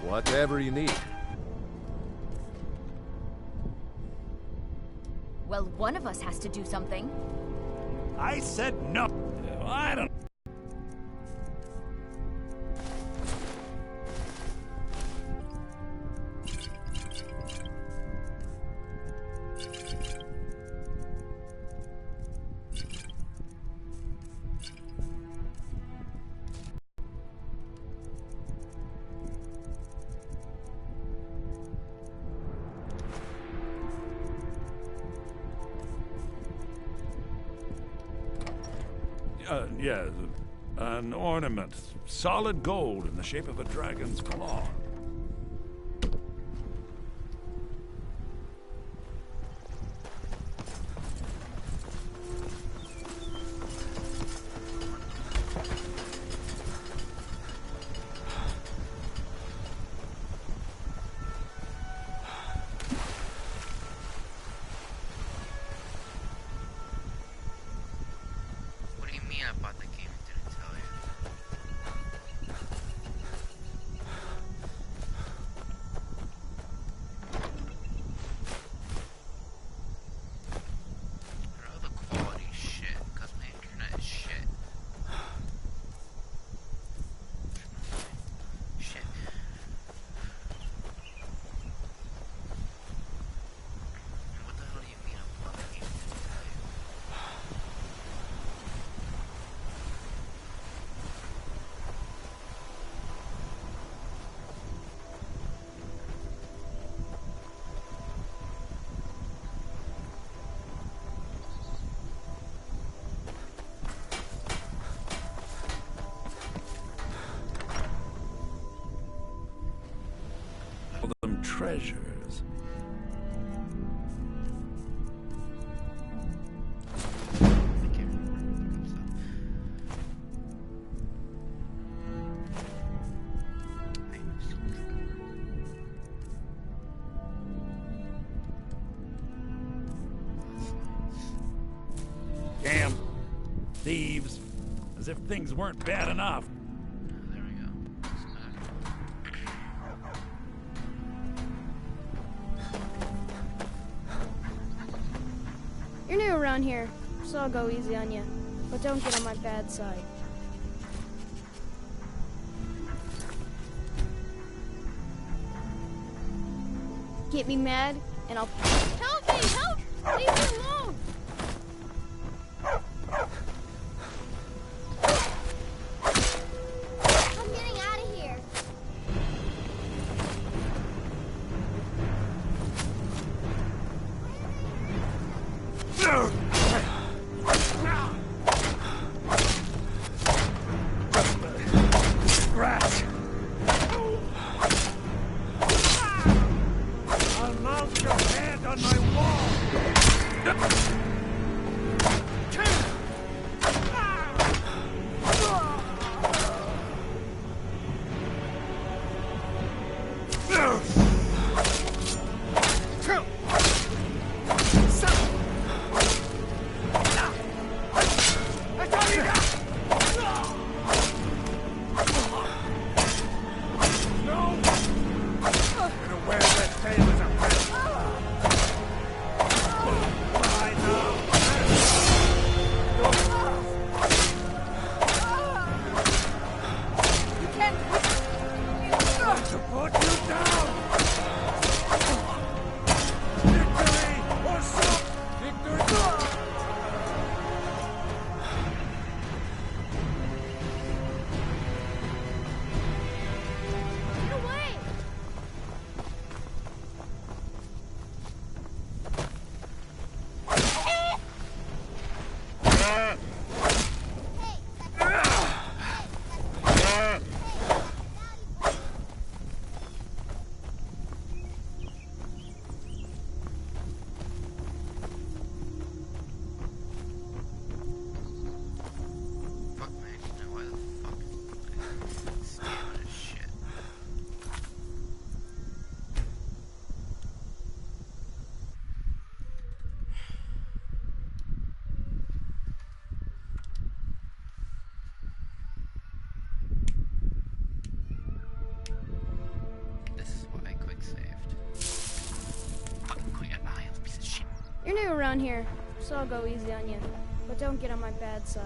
Whatever you need. Well, one of us has to do something. I said no. I don't... Yeah, an ornament. Solid gold in the shape of a dragon's claw. Treasures. Damn thieves, as if things weren't bad enough. You're new around here, so I'll go easy on you. But don't get on my bad side. Get me mad, and I'll... Help me! Help! Leave me alone! I'm getting out of here. Rat! I'll mount your head on my wall! You're new around here, so I'll go easy on you. But don't get on my bad side.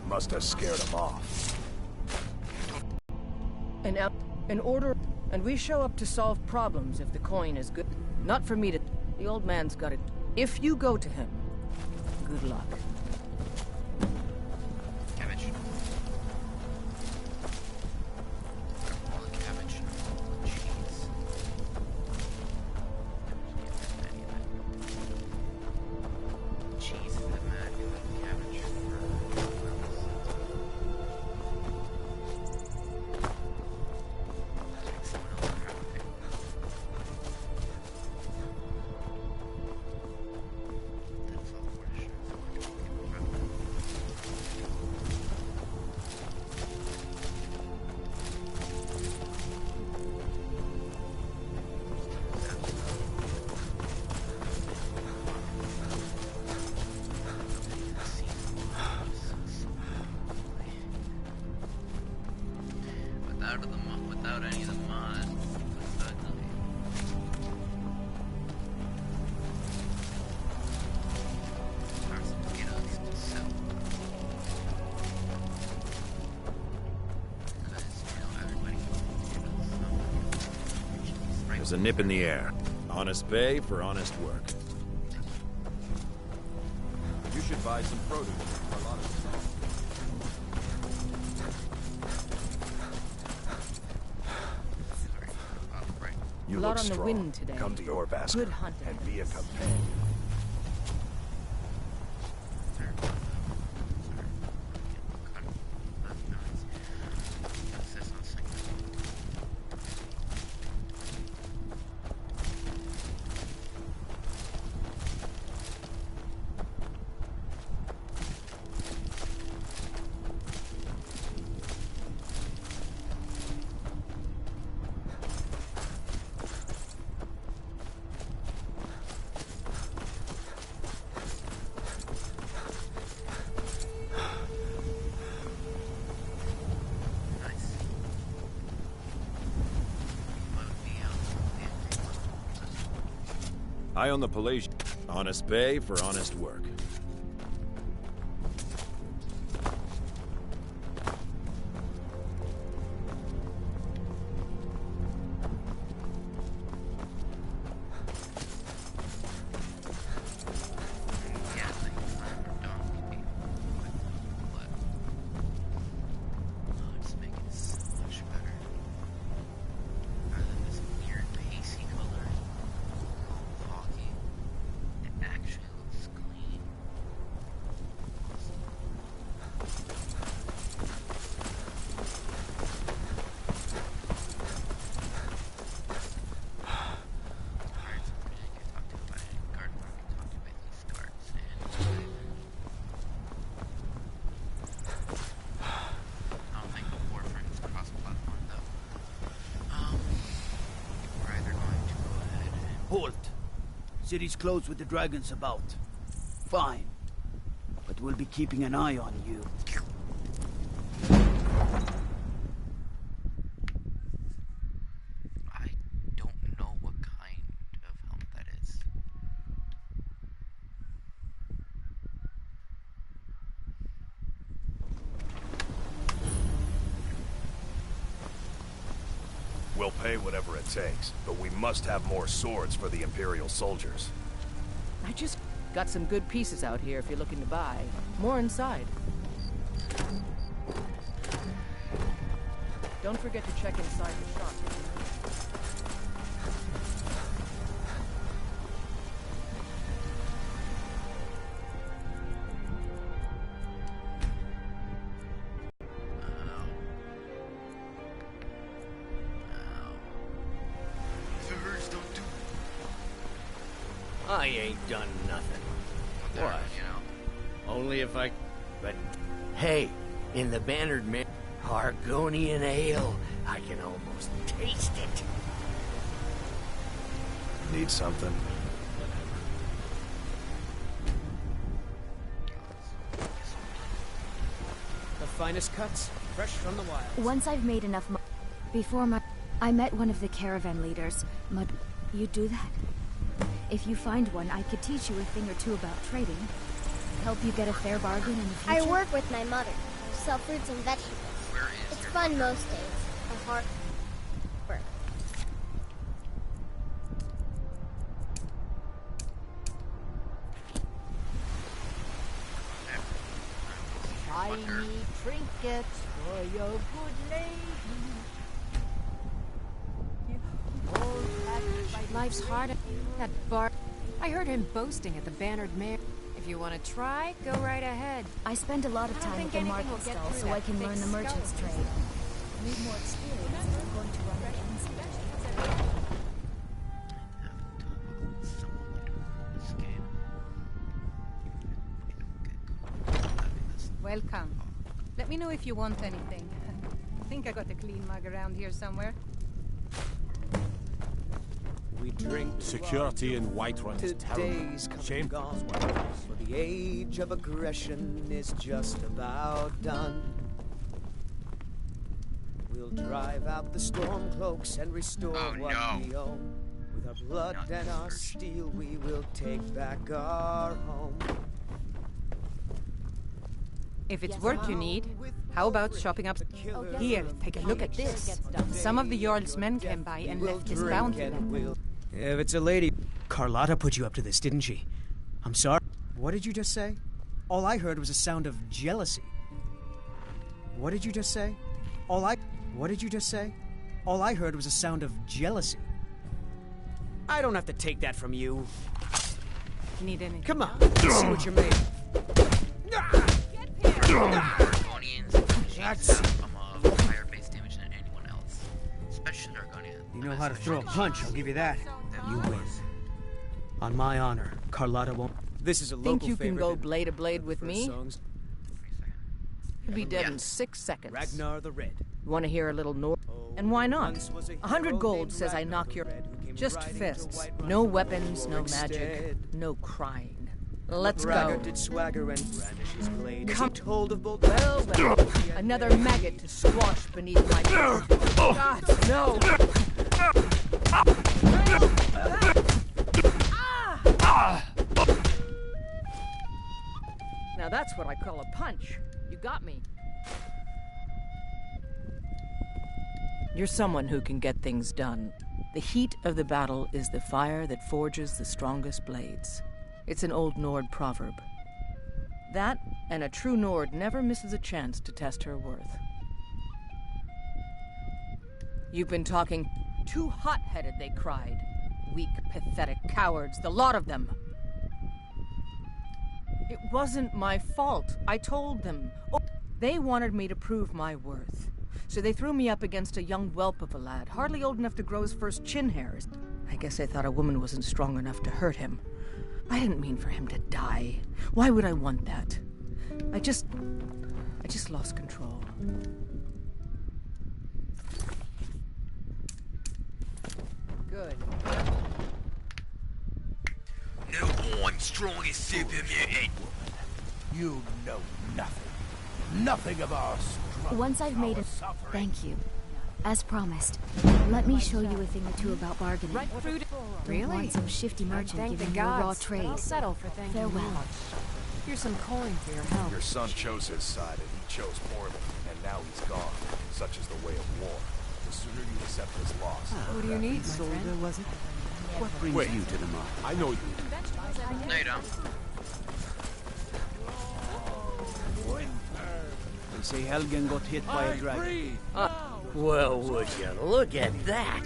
Must have scared him off. An order, and we show up to solve problems if the coin is good. Not for me to... The old man's got it. If you go to him, good luck. Cabbage. All the cabbage. Cheese. Cheese is the mad cabbage. Without any of the mods, it's ugly. There's some potatoes to sell. Because, you know, everybody can get potatoes. There's a nip in the air. Honest pay for honest work. You should buy some produce. A lot of You A lot look on the strong. wind today. Come to your basket Good hunting. and be a companion. Eye on the Palatial. Honest pay for honest work. Halt. City's closed with the dragons about. Fine. But we'll be keeping an eye on you. I don't know what kind of helmet that is. We'll pay whatever it takes, but we must have more swords for the Imperial soldiers. I just got some good pieces out here if you're looking to buy. More inside. Don't forget to check inside the shop. I ain't done nothing. What? You know? Only if I... But, hey, in the Bannered Man... Argonian ale. I can almost taste it. Need something? The finest cuts, fresh from the wild. Once I've made enough before I met one of the caravan leaders. You do that? If you find one, I could teach you a thing or two about trading. Help you get a fair bargain in the future. I work with my mother. Sell fruits and vegetables. Where is It's your fun most days. A hard work. Shiny trinkets for your good lady. Life's hard at that bar. I heard him boasting at the Bannered Mare. If you want to try, go right ahead. I spend a lot of time at the market stall so I can learn the merchant's trade. Need more experience if I'm going to run an inn. Welcome. Let me know if you want anything. I think I got a clean mug around here somewhere. We drink security in Whiterun is Today's come and gone, for the age of aggression is just about done. We'll drive out the Stormcloaks and restore what we own. With our blood and our steel, we will take back our home. If it's work you need, how about shopping up? Here, take a look at this. Some of the Jarl's men came by and left this bounty. If it's a lady... Carlotta put you up to this, didn't she? I'm sorry. What did you just say? All I heard was a sound of jealousy. What did you just say? What did you just say? All I heard was a sound of jealousy. I don't have to take that from you. Need any? Come on, let's see what you're made of. That's higher base damage than anyone else, especially Argonia. You know how to throw a punch, I'll give you that. You win. On my honor, Carlotta won't... This is a local Think you can go blade to blade with me? Songs. You'll be dead in 6 seconds. Ragnar the Red. You want to hear a little Nord? And why not? 100 gold says I knock your... Just fists. No weapons, no magic, no crying. Let's go. Did swagger and brandish his blade. Come. Told of both. Well, another maggot to squash beneath my... God, no! Now that's what I call a punch. You got me. You're someone who can get things done. The heat of the battle is the fire that forges the strongest blades. It's an old Nord proverb. That, and a true Nord never misses a chance to test her worth. You've been talking too hot-headed, they cried. Weak, pathetic cowards, the lot of them. It wasn't my fault. I told them. Oh, they wanted me to prove my worth. So they threw me up against a young whelp of a lad, hardly old enough to grow his first chin hairs. I guess they thought a woman wasn't strong enough to hurt him. I didn't mean for him to die. Why would I want that? I just lost control. Good. No one strongest super mutant. You know nothing. Nothing of our struggle. Once I've made it, thank you. As promised, let me show you a thing or two about bargaining. Really? Don't want some shifty merchant Thank giving the you a raw gods. trade. I'll settle for thanking you. Farewell. Here's some coin for your help. Your son chose his side, and he chose poorly. And now he's gone. Such is the way of war. The sooner you accept his loss. What do you need, my friend? Was it? What brings you to the mark? I know you. No, you don't. They say Helgen got hit by a dragon. Well, would you look at that?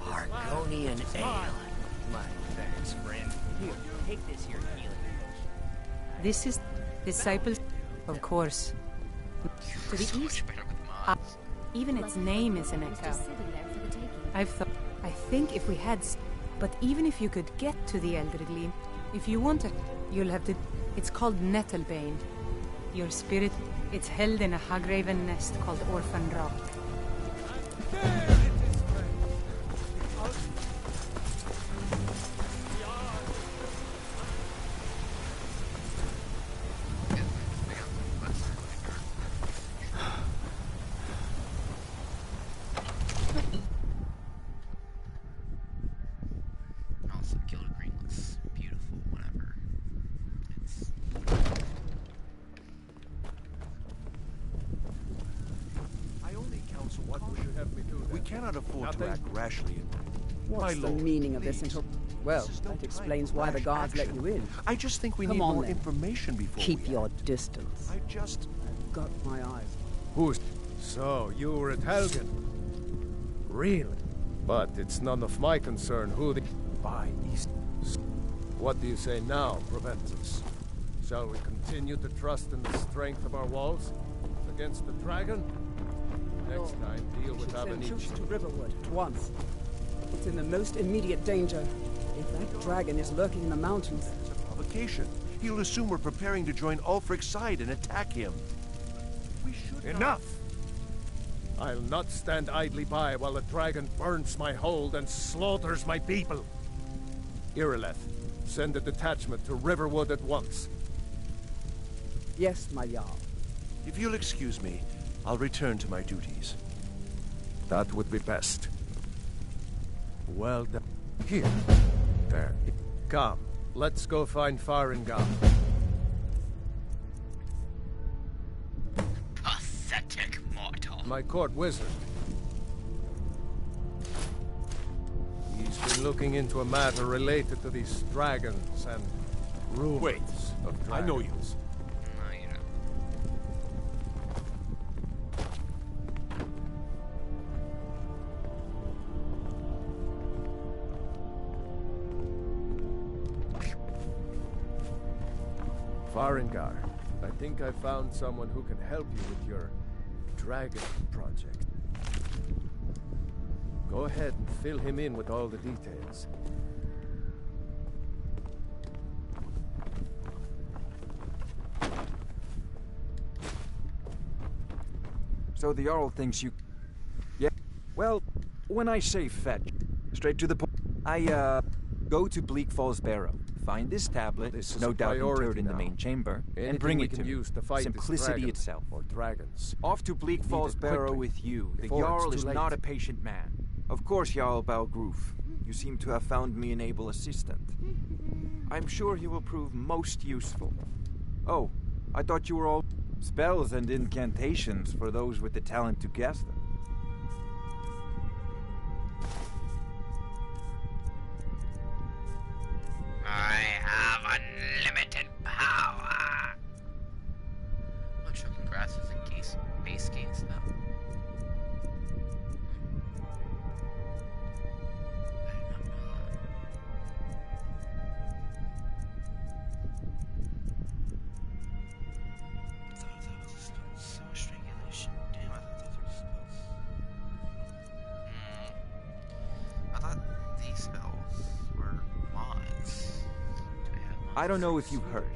Argonian ale. My thanks, friend. Here, take this here healing. This is disciples, of course. To the east, even its name is an echo. I've thought. I think if we had, but even if you could get to the Elder Gleam, if you want it, you'll have to. It's called Nettlebane. Your spirit, it's held in a Hagraven nest called Orphan Rock. Also, Gilded Green looks beautiful, whatever. It's... I only counsel what we should have me do. We cannot afford to act rashly. What's the meaning of this until... Well, that explains why the guards let you in. I just think we Come need on, more then. information before Keep we your act. distance. I just... Got my eyes. Who's... So, you were at Helgen? Really? But it's none of my concern who the... By East... What do you say now, Proventus? Shall we continue to trust in the strength of our walls? Against the dragon? Next time, deal with Send troops Abenici. to Riverwood at once. It's in the most immediate danger. If that dragon is lurking in the mountains... It's a provocation. He'll assume we're preparing to join Ulfric's side and attack him. We should Enough! I'll not stand idly by while the dragon burns my hold and slaughters my people. Irileth, send a detachment to Riverwood at once. Yes, my Jarl. If you'll excuse me, I'll return to my duties. That would be best. Well done. Here. There. Come, let's go find Farengal. Heretic mortal. My court wizard. He's been looking into a matter related to these dragons and rumors Wait, of dragons. I know you. No, you don't. Farengar, I think I found someone who can help you with your dragon project. Go ahead and fill him in with all the details. So the Jarl thinks you... Yeah, well, when I say fetch, straight to the point, I, go to Bleak Falls Barrow, find this tablet, This is no a doubt interred in priority the main now. chamber, Anything and bring we it can to use me. to fight this Simplicity dragon itself. or dragons. Off to Bleak We need Falls it Barrow quickly, with you. The before Jarl it's is too not a late. patient man. Of course, Jarl Balgroof. You seem to have found me an able assistant. I'm sure he will prove most useful. Oh, I thought you were all spells and incantations for those with the talent to guess them. I have unlimited power. Oh, choking grass is a base game stuff. I did not know that. I thought that was a spell strangulation. Damn, I thought those were spells. I thought these spells were mods. Do we have mods? I don't know if you've heard.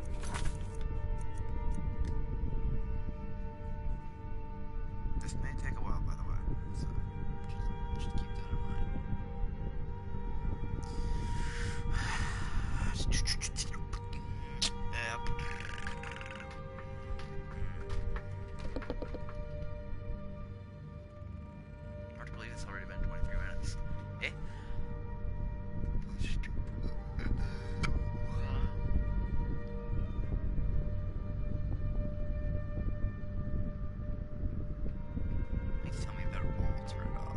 This may take a while, by the way, so just keep that in mind. Hard to believe it's already been 23 minutes. Eh? Please tell me they're all turned off.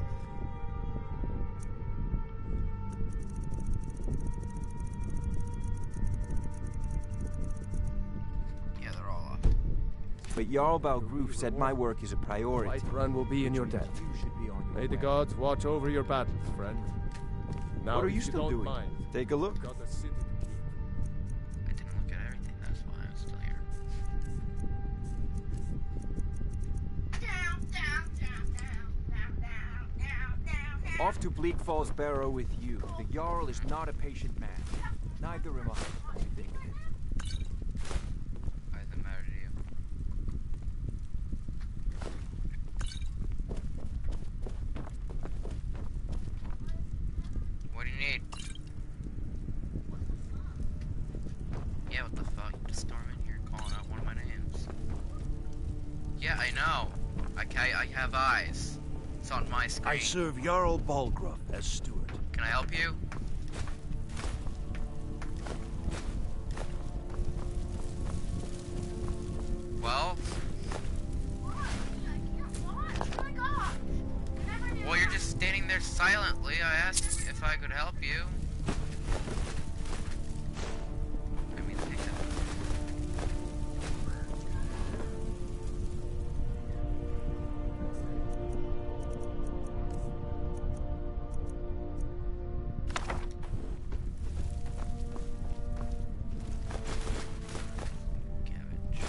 Yeah, they're all off. But Jarl Balgroof said my work is a priority. Whiterun will be in your debt. You should be on your May the way. gods watch over your battles, friend. Now, What are if you still don't doing? mind, Take a look. we've got the city to keep. I didn't look at everything, that's why I'm still here. Off to Bleak Falls Barrow with you. The Jarl is not a patient man. Neither am I. What do you think of it? Why does it matter to you? What do you need? Yeah, what the fuck? You just storm in here calling out one of my names. Yeah, I know. I have eyes. It's on my screen. I serve Jarl Balgroof as steward. Can I help you? Well? Well, you're just standing there silently. I asked if I could help you. I mean, take that. Cabbage.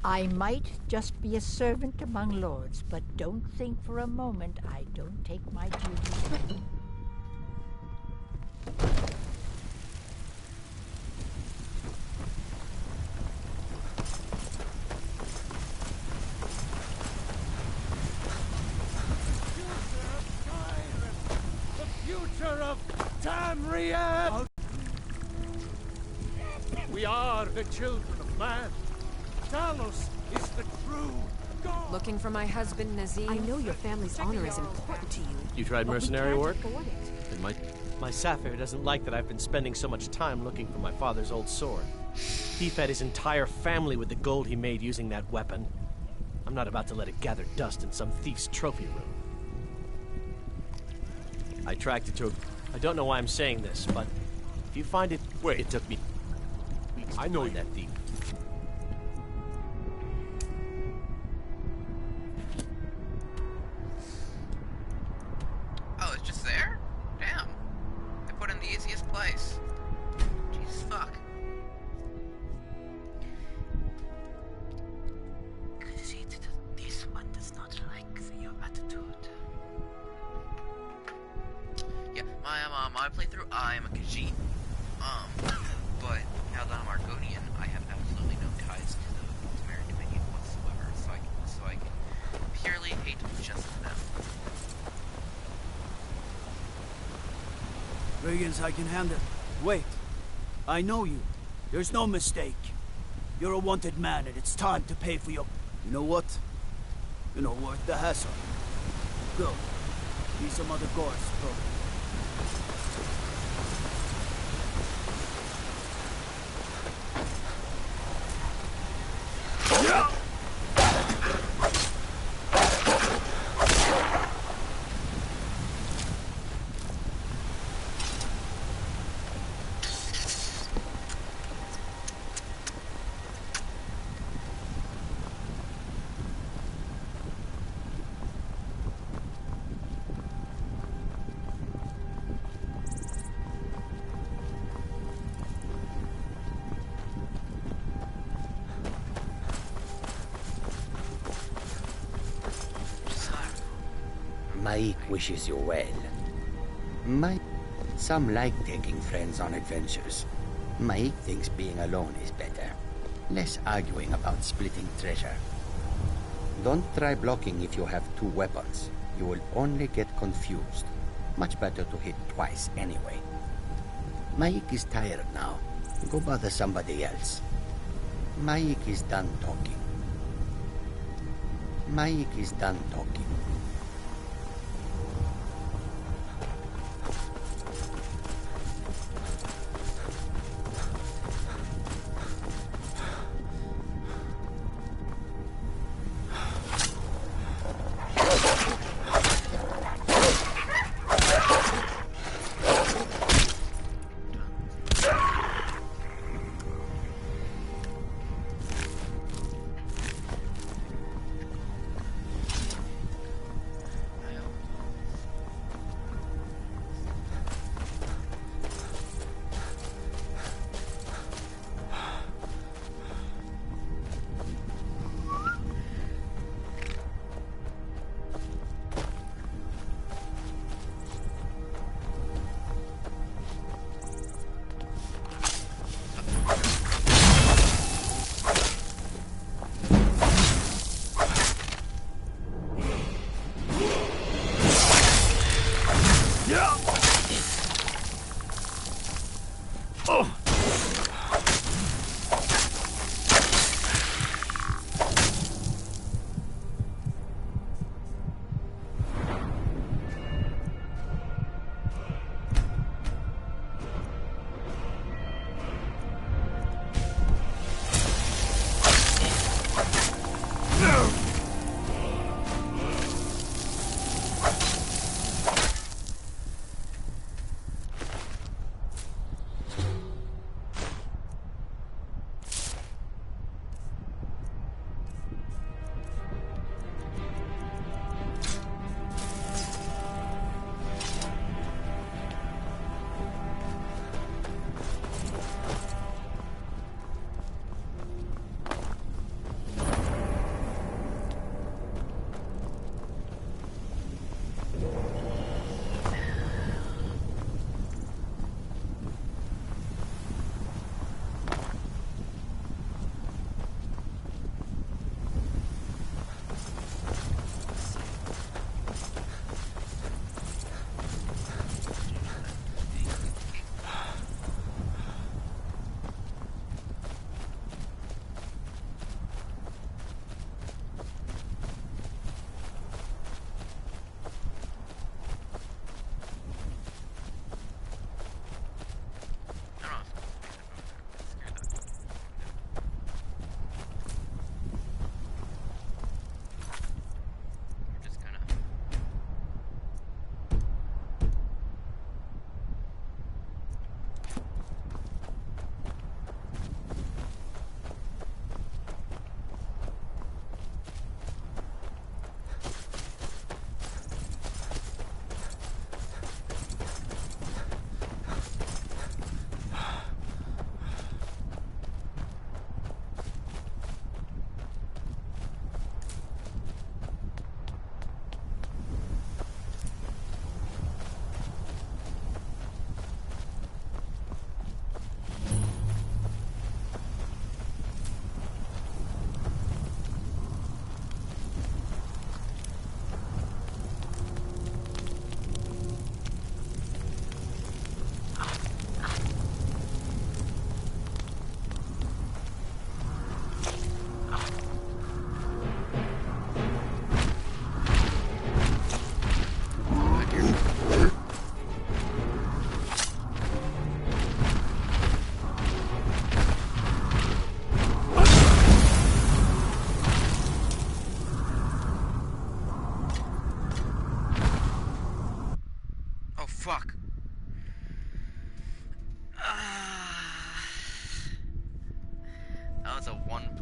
I might just be a servant among lords, but don't think for a moment I don't take my duty. The future of Tamriel! We are the children of man. Talos is the true God. Looking for my husband, Nazim? I know your family's honor is important to you. You tried but mercenary we work? can't afford it. Then my Sapphire doesn't like that I've been spending so much time looking for my father's old sword. He fed his entire family with the gold he made using that weapon. I'm not about to let it gather dust in some thief's trophy room. I tracked it to a... I don't know why I'm saying this, but if you find it... Wait. It took me weeks to find that thief. Oh, it's just there? Damn. I put in the easiest place. Jesus fuck. This one does not like your attitude. Yeah, my playthrough, I'm a Khajiit. But now that I'm Argonian, I have absolutely no ties to the Temerian Dominion whatsoever, so I can purely hate just them. Brigands, I can handle. Wait. I know you. There's no mistake. You're a wanted man, and it's time to pay for your... You know what? You're not worth the hassle. Go. Be some other guards, bro. Maik wishes you well. Some like taking friends on adventures. Maik thinks being alone is better. Less arguing about splitting treasure. Don't try blocking if you have 2 weapons. You will only get confused. Much better to hit twice anyway. Maik is tired now. Go bother somebody else. Maik is done talking. Maik is done talking.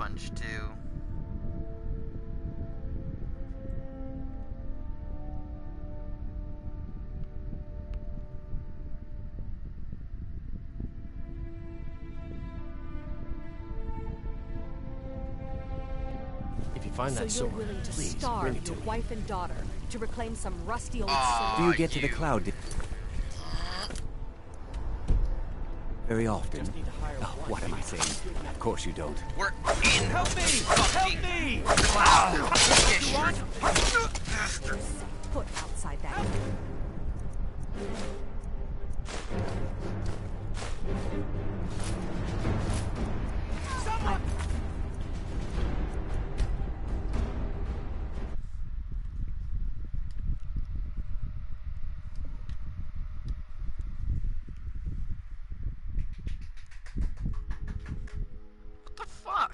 punch too. If you find that So you're sword, willing to please bring starve it to your me. wife and daughter to reclaim some rusty old Aw, sword? Do you get to the cloud very often? Oh, what am I saying? Of course you don't. We're in. Help me! Help me! Foot outside that door. What the fuck?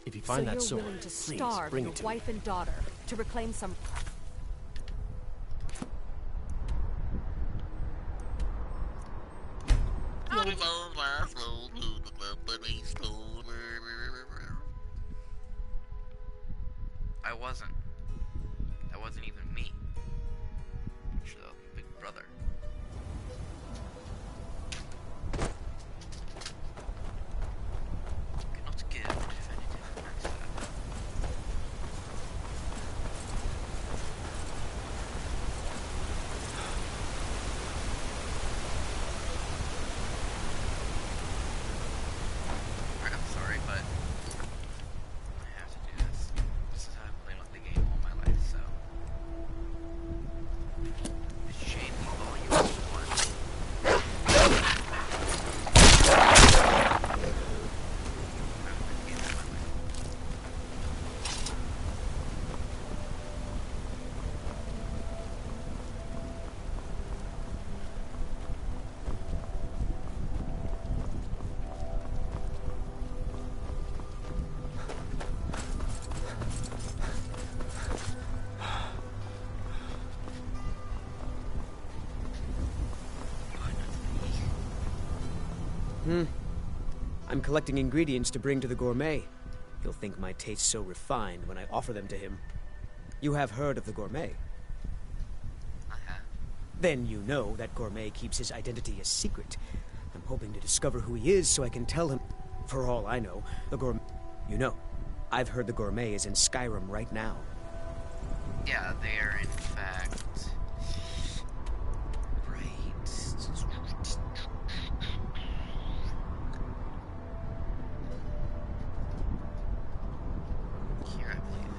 If you find that so sword, you're willing to please starve bring your it to me. wife and daughter to reclaim some. I wasn't. That wasn't even me. Actually, that was my big brother. Cannot give definitive answer. Alright, I'm sorry, but I have to do this. This is how I've played the game all my life, so. Shame you all you want. I'm collecting ingredients to bring to the gourmet. He'll think my taste's so refined when I offer them to him. You have heard of the gourmet? I have. Then you know that gourmet keeps his identity a secret. I'm hoping to discover who he is so I can tell him. For all I know, the gourmet... You know, I've heard the gourmet is in Skyrim right now. Yeah, they are in fact. Right. Here, I believe.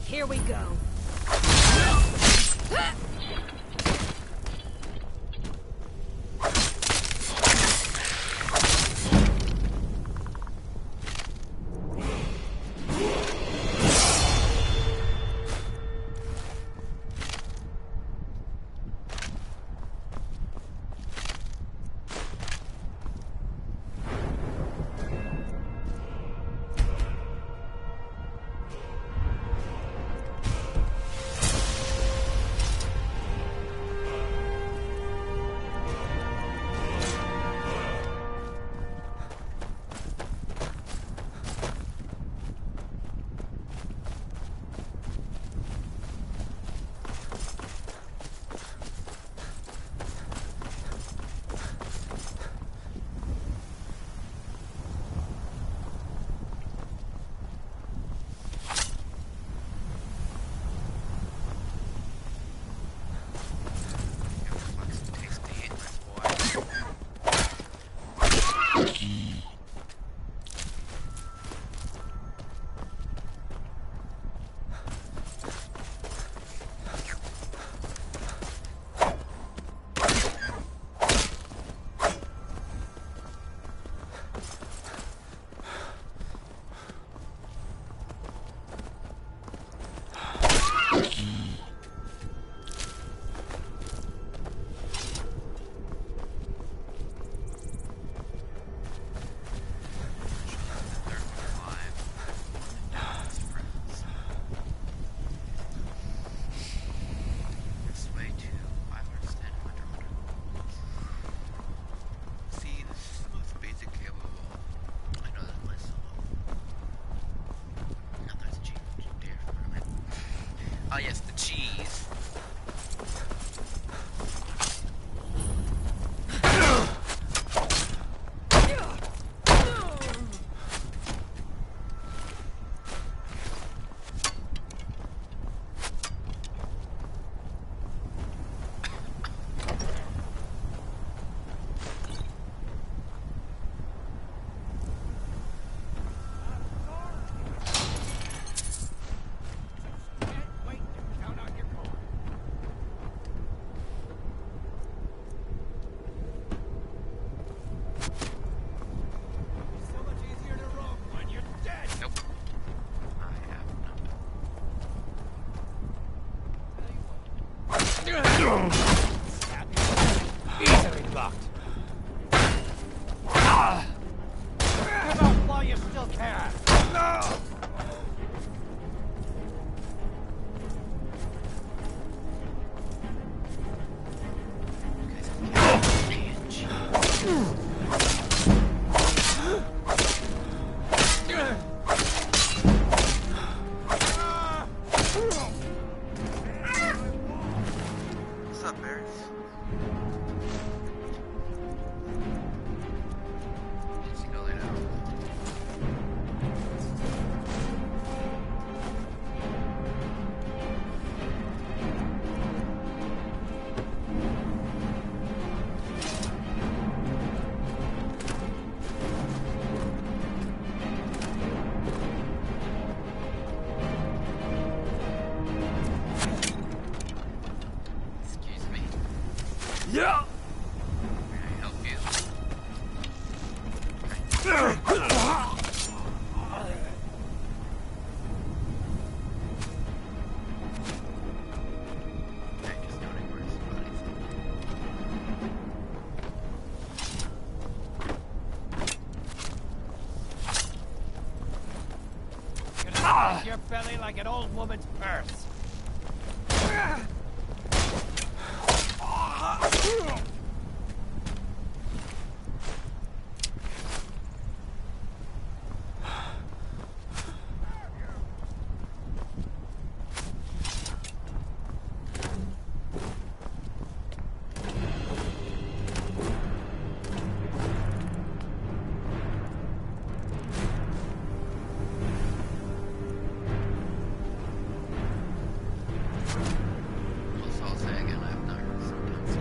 Here we go. Ah, yes, the cheese. Easily blocked. Ah! Give up while you still can. No! What's up, Barris? Easy to lay down. Excuse me. Yeah! May I help you? Okay, just noting where his body's Gonna make your belly like an old woman's purse. Also, I'll say again, I have not heard sometimes.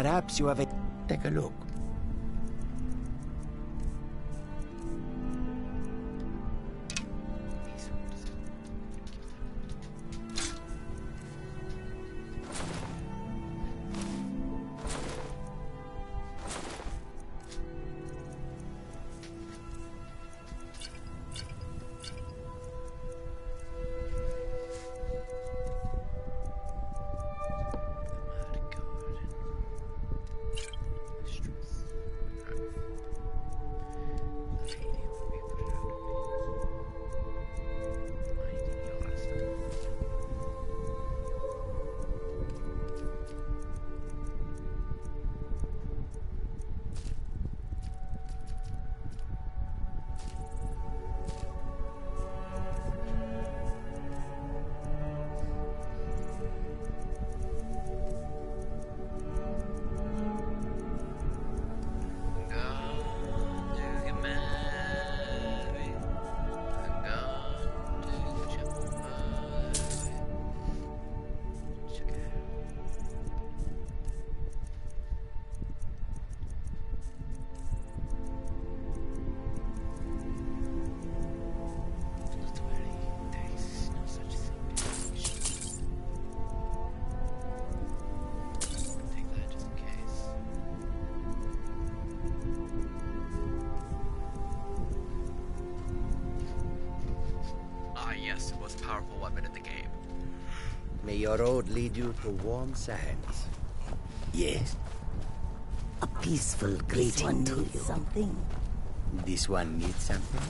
Perhaps you have a... Take a look. Yes, the most powerful weapon in the game. May your road lead you to warm sands. Yes. A peaceful greeting to you. Something. This one needs something?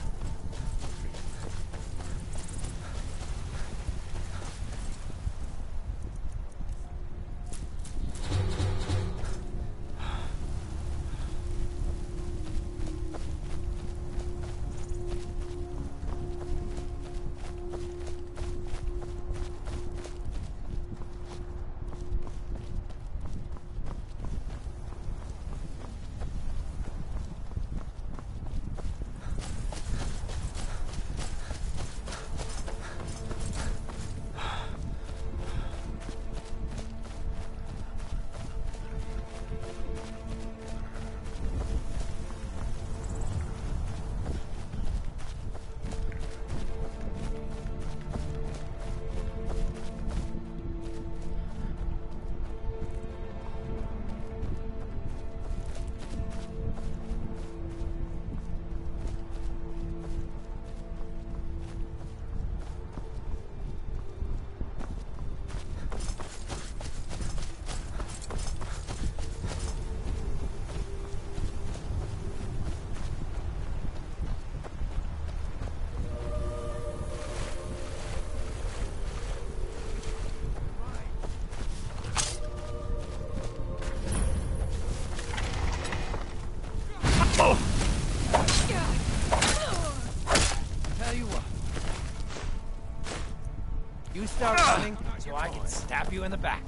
You start running so I can stab you in the back.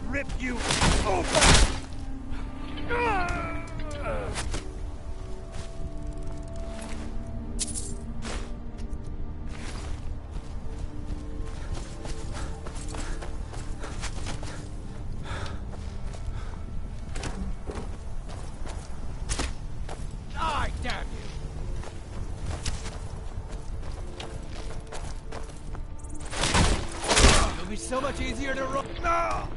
Rip you open! Die, damn you! It'll be so much easier to run. No!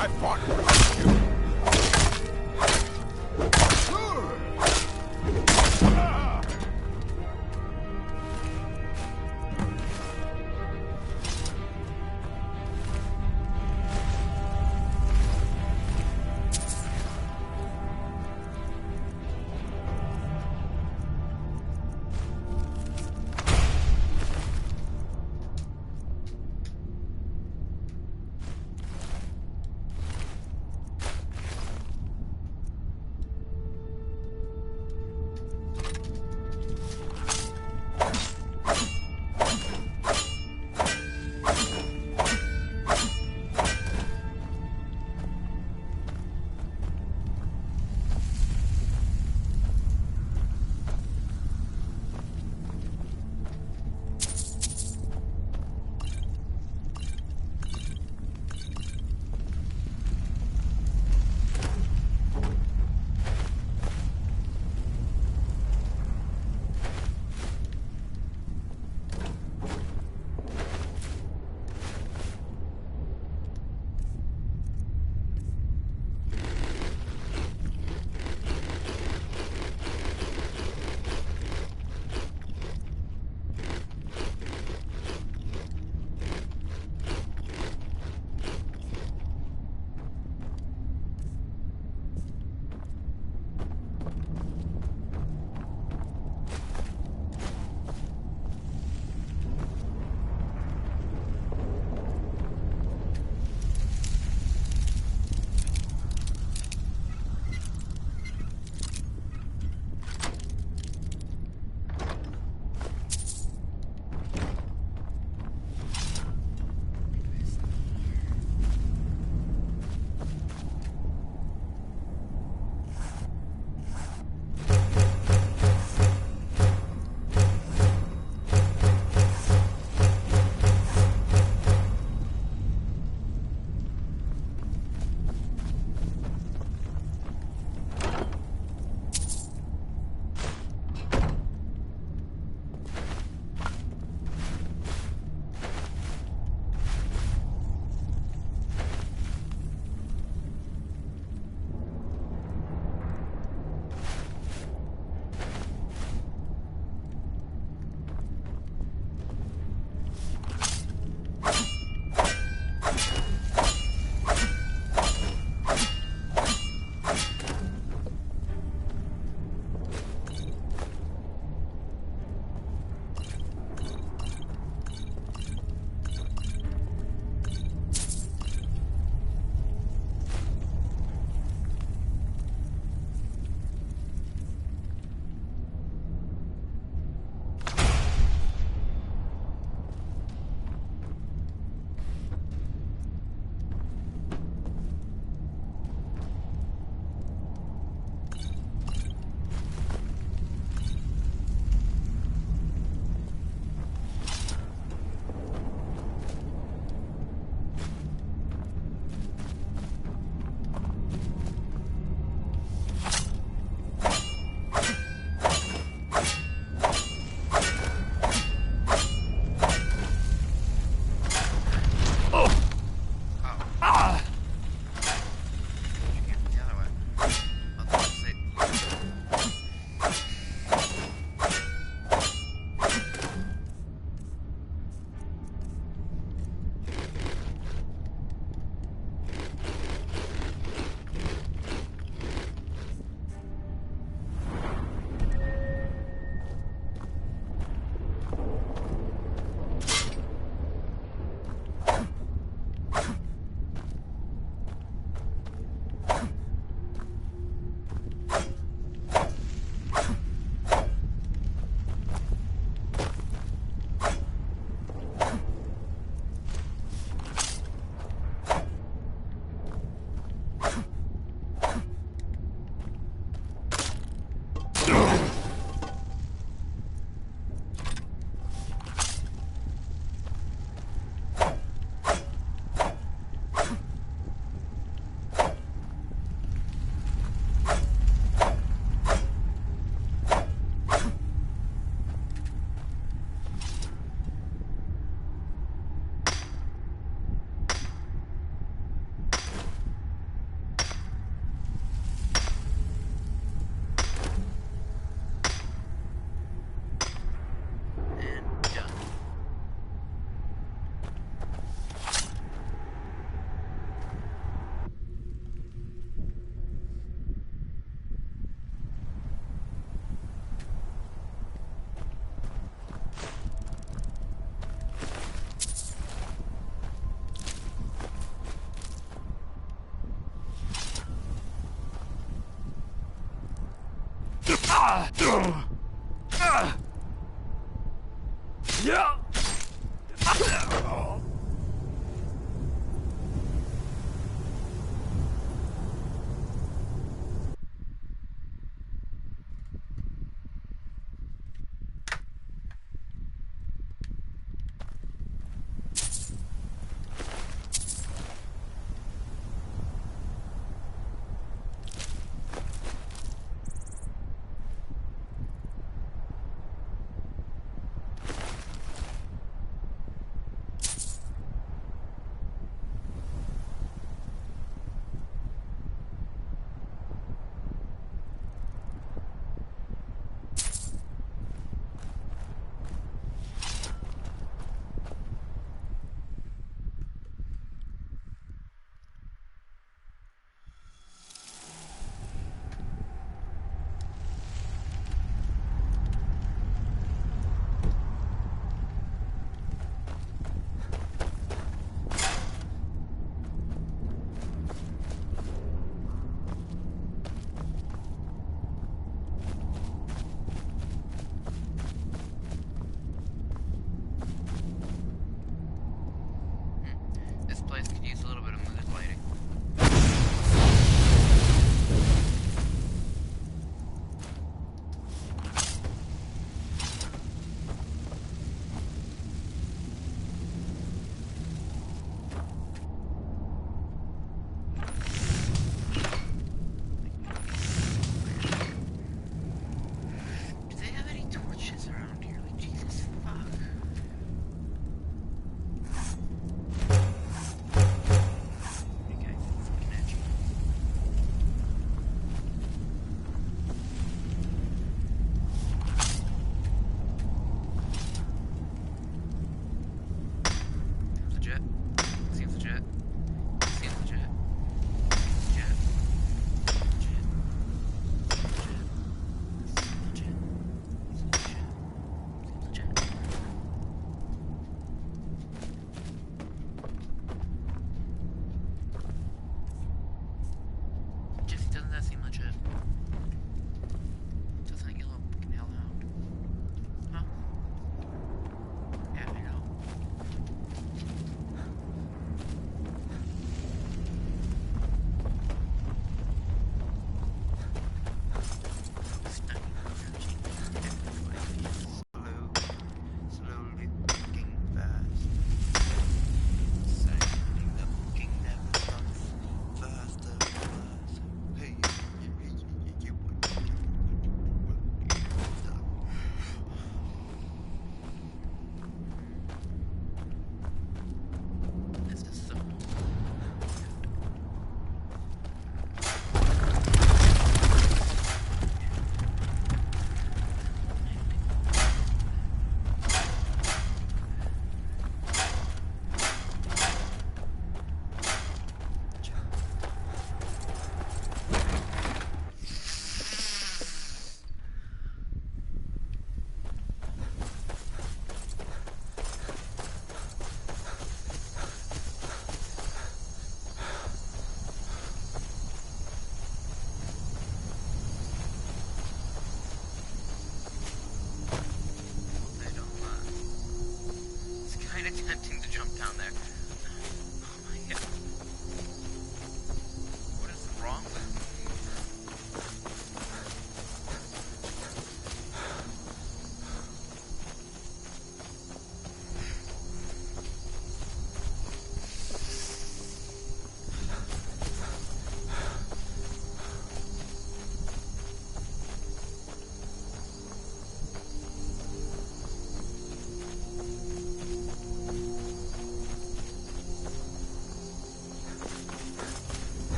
I fought without you.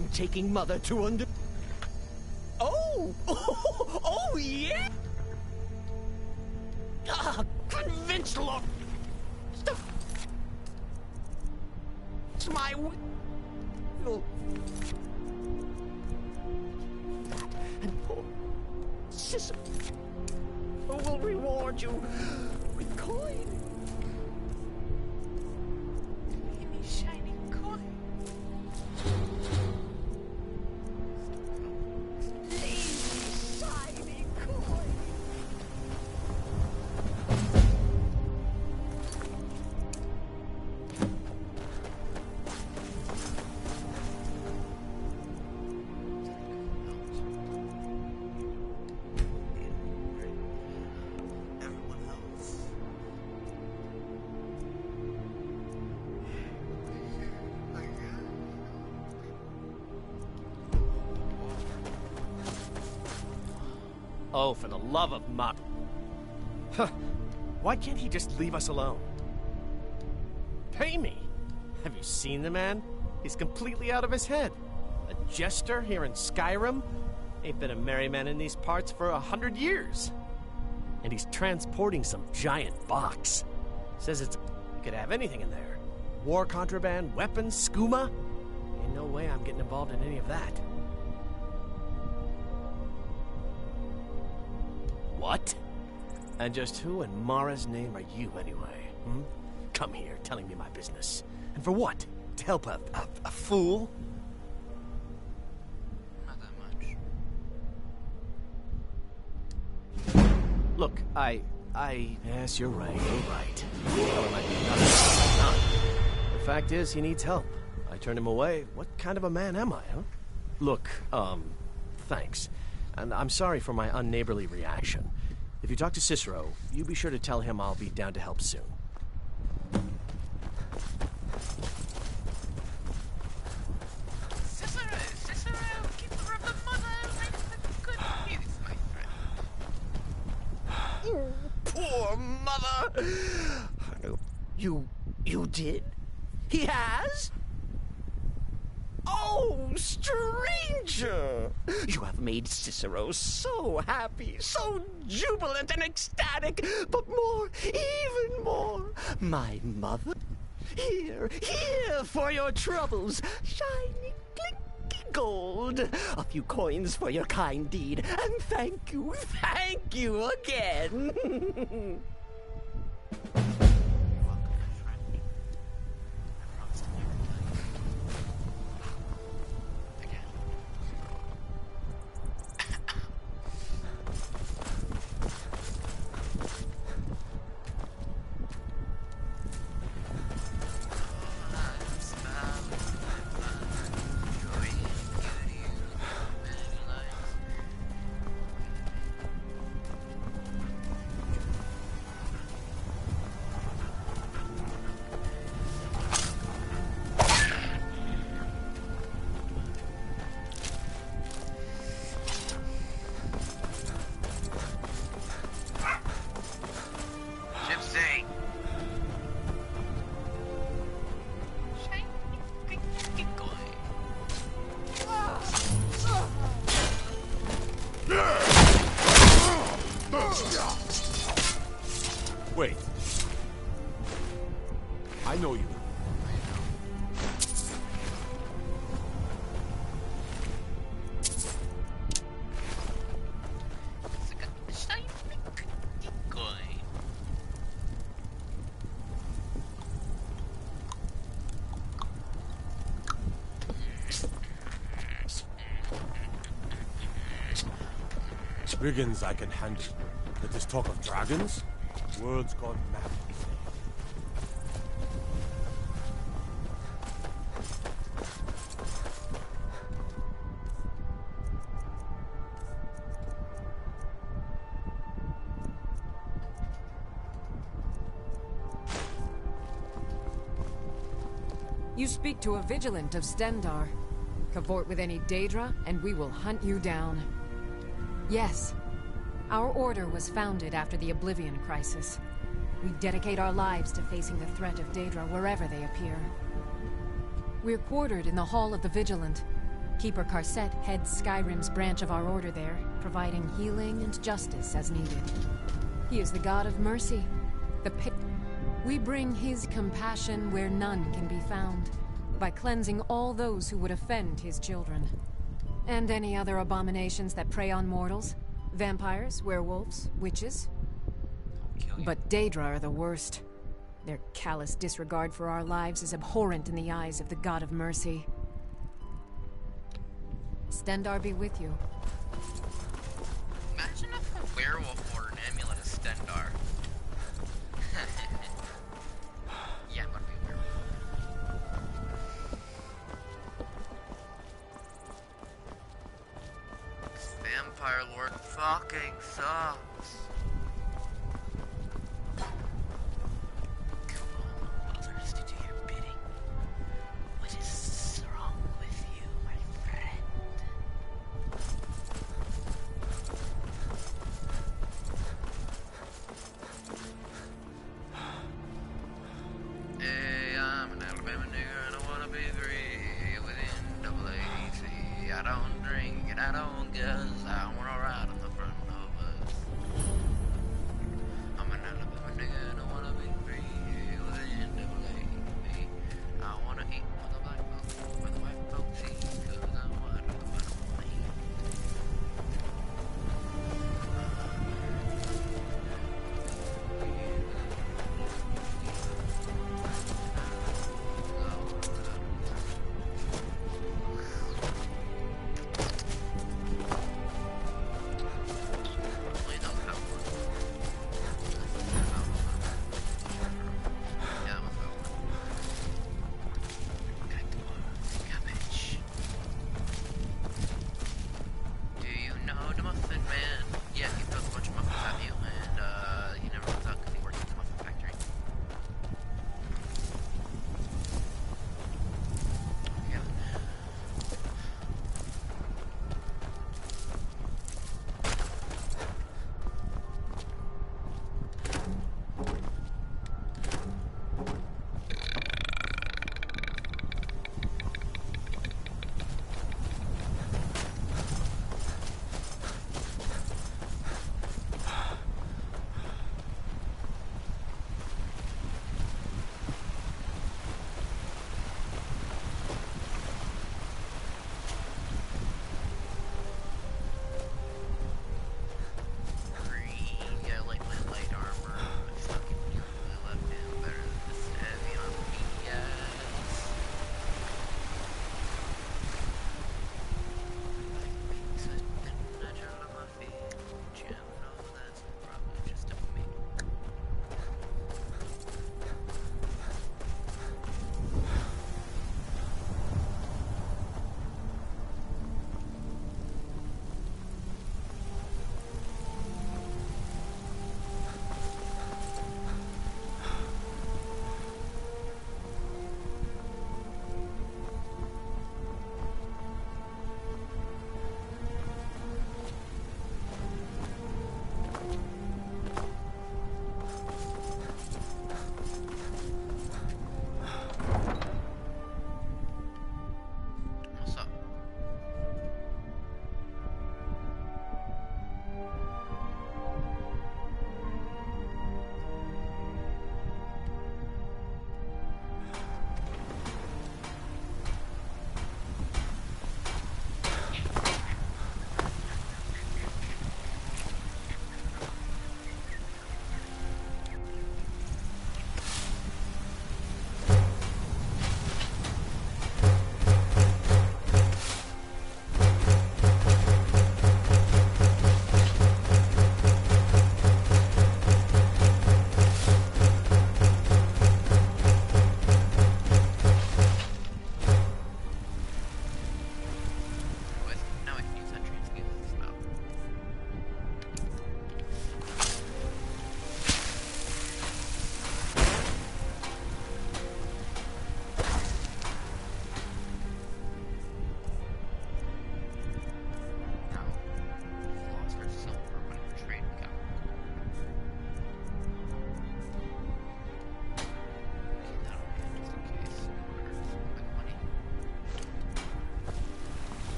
I'm taking Mother to under... Oh! Oh, yeah! Ah, convince Lord... It's my... will... And poor Cicero will reward you with coin. Any shining coin. Shiny coin. Oh, for the love of Ma... Huh. Why can't he just leave us alone? Pay me? Have you seen the man? He's completely out of his head. A jester here in Skyrim? Ain't been a merry man in these parts for 100 years. And he's transporting some giant box. Says it's... You could have anything in there. War contraband, weapons, skooma. Ain't no way I'm getting involved in any of that. What? And just who in Mara's name are you, anyway? Hmm? Come here, telling me my business. And for what? To help a fool? Not that much. Look, Yes, you're right, Fella might be nuts. The fact is, he needs help. I turned him away. What kind of a man am I, huh? Look, thanks. And I'm sorry for my unneighborly reaction. If you talk to Cicero, you be sure to tell him I'll be down to help soon. Cicero, keeper of the mother, makes the good news, my friend. Poor mother! You did? He has? Oh, stranger! You have made Cicero so happy, so jubilant and ecstatic, but more, even more, my mother. Here for your troubles, shiny, clinky gold. A few coins for your kind deed, and thank you again. Wait. I know you. Brigands I can handle, but this talk of dragons? World's gone mad. You speak to a vigilant of Stendar. Cavort with any Daedra, and we will hunt you down. Yes. Our order was founded after the Oblivion Crisis. We dedicate our lives to facing the threat of Daedra wherever they appear. We're quartered in the Hall of the Vigilant, Keeper Carset heads Skyrim's branch of our order there, providing healing and justice as needed. He is the god of mercy, the we bring his compassion where none can be found, by cleansing all those who would offend his children. And any other abominations that prey on mortals. Vampires, werewolves, witches. But Daedra are the worst. Their callous disregard for our lives is abhorrent in the eyes of the god of mercy. Stendar be with you. Imagine if a werewolf wore an amulet of Stendar. Yeah, I'm gonna be a werewolf. This vampire lord fucking sucks. Come on, others to do your bidding. What is wrong with you, my friend? Hey, I'm an Alabama nigger and I wanna be free within double AC. I don't drink and I don't guess. I wanna ride on the front of us.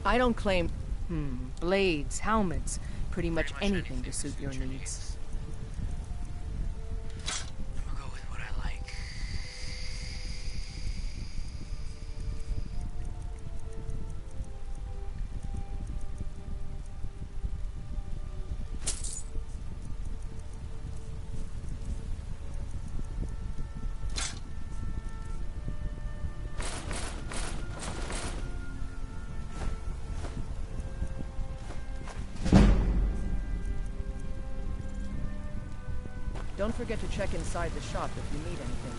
I don't claim... blades, helmets, pretty much anything to suit your needs. I'm gonna go with what I like. Don't forget to check inside the shop if you need anything.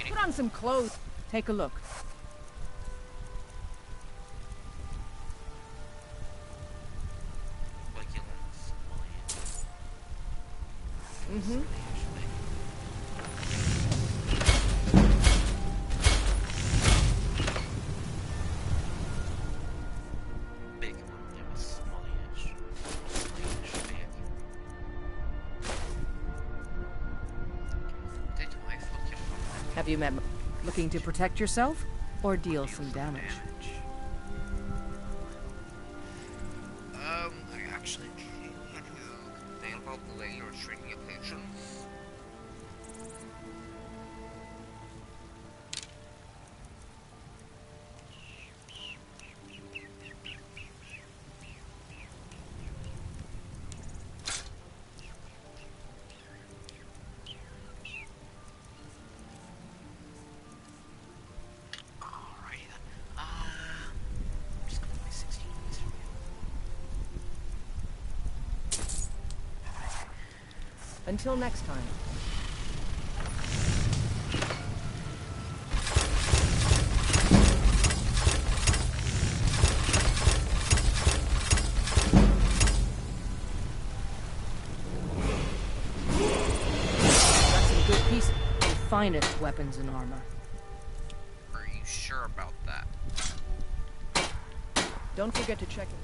Put on some clothes. Take a look. Mm-hmm. Have you met... Looking to protect yourself? Or deal some damage? I actually came here to complain about the way you're treating your patrons. Until next time. Got some good pieces, the finest weapons and armor. Are you sure about that? Don't forget to check it.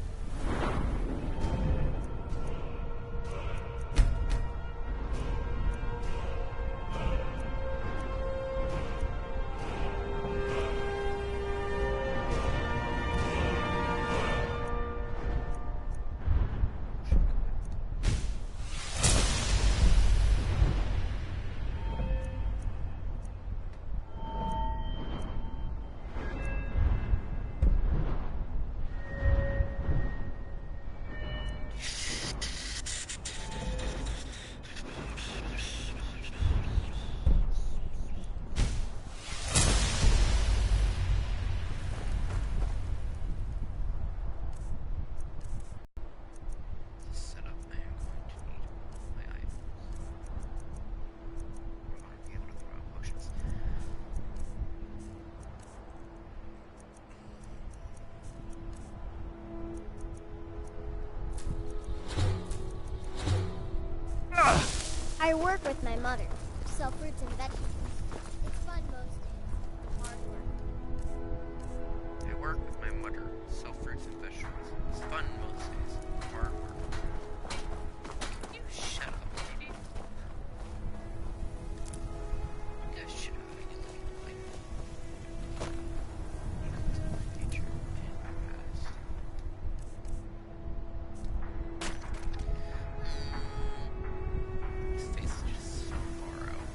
I work with my mother. Sell fruits and vegetables. It's fun most days. Hard work. I work with my mother. Sell fruits and vegetables. It's fun most days. Hard work. Can you shut up, lady? Yeah, shut up. You look like nature and past. His face is just so far out.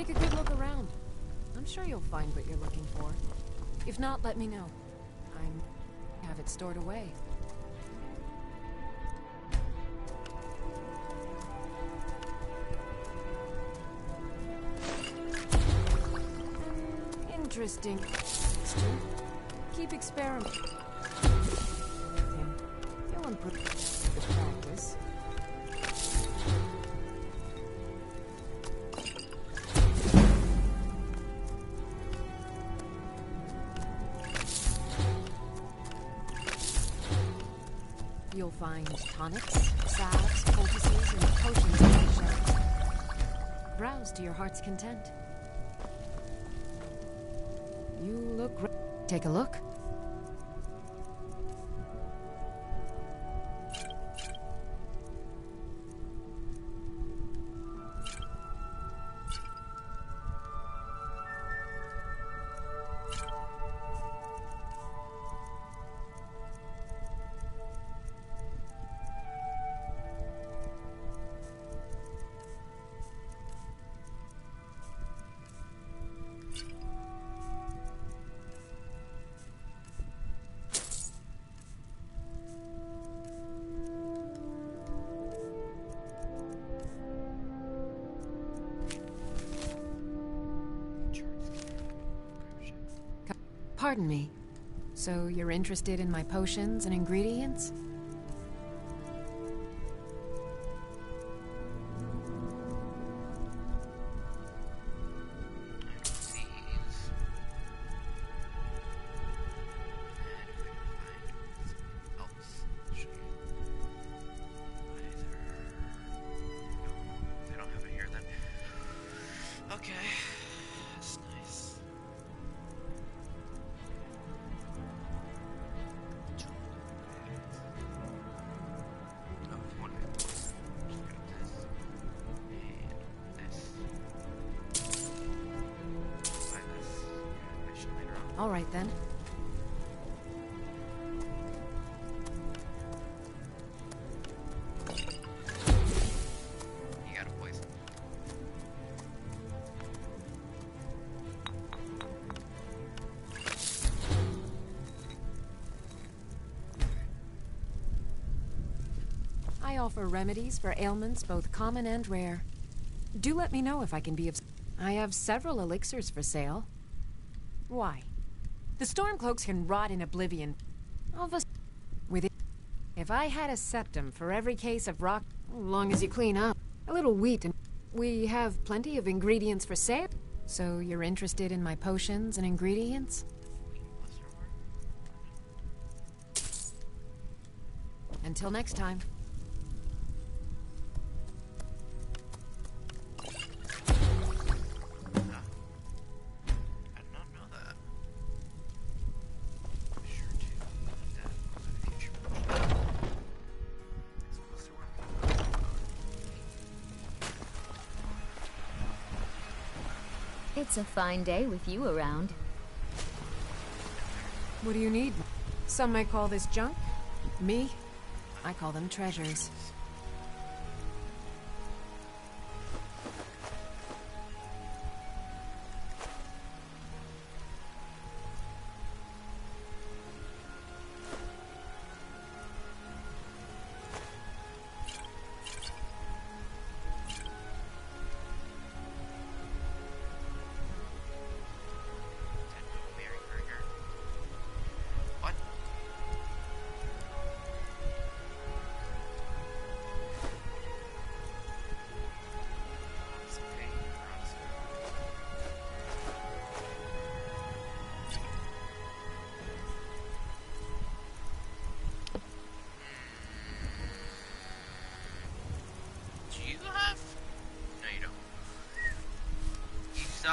Take a good look around. I'm sure you'll find what you're looking for. If not, let me know. I have it stored away. Interesting. Keep experimenting. You'll improve the practice. You'll find tonics, salves, poultices, and potions on the shelf. Browse to your heart's content. You look great. Take a look. Pardon me. So you're interested in my potions and ingredients? All right, then. You got a poison. I offer remedies for ailments both common and rare. Do let me know if I can be of... I have several elixirs for sale. Why? The Stormcloaks can rot in oblivion. Of us with it. If I had a septum for every case of rock, as long as you clean up, a little wheat, and we have plenty of ingredients for sale. So you're interested in my potions and ingredients? Until next time. It's a fine day with you around. What do you need? Some may call this junk. Me? I call them treasures.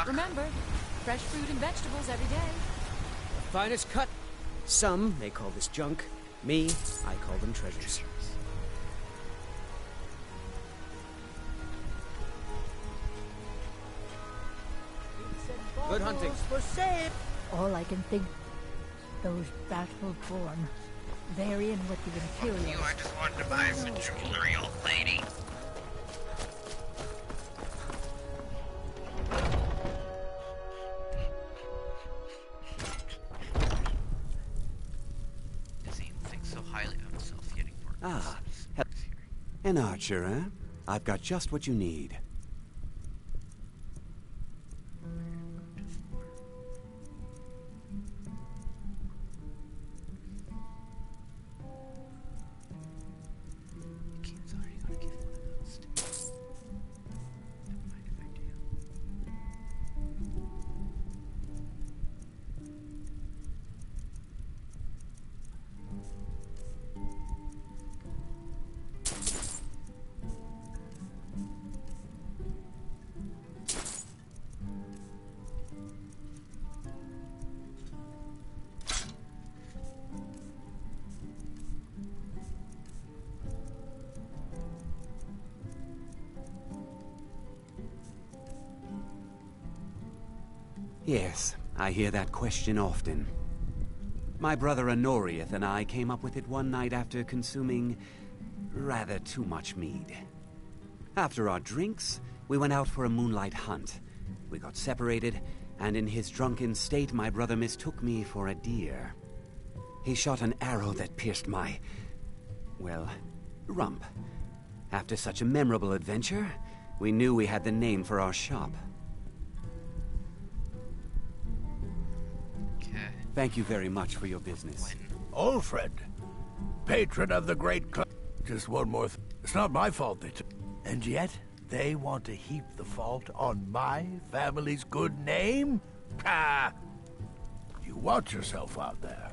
Remember, fresh fruit and vegetables every day. The finest cut. Some may call this junk. Me, I call them treasures. Good hunting. For sale. All I can think, those battle-born, varying with the Imperial. I just wanted to buy some jewelry, old lady. An archer, eh? I've got just what you need. Yes, I hear that question often. My brother Honorius and I came up with it one night after consuming rather too much mead. After our drinks, we went out for a moonlight hunt. We got separated, and in his drunken state, my brother mistook me for a deer. He shot an arrow that pierced my, well, rump. After such a memorable adventure, we knew we had the name for our shop. Thank you very much for your business. Alfred, patron of the great club. Just one more it's not my fault they took. And yet, they want to heap the fault on my family's good name? Ah! You watch yourself out there.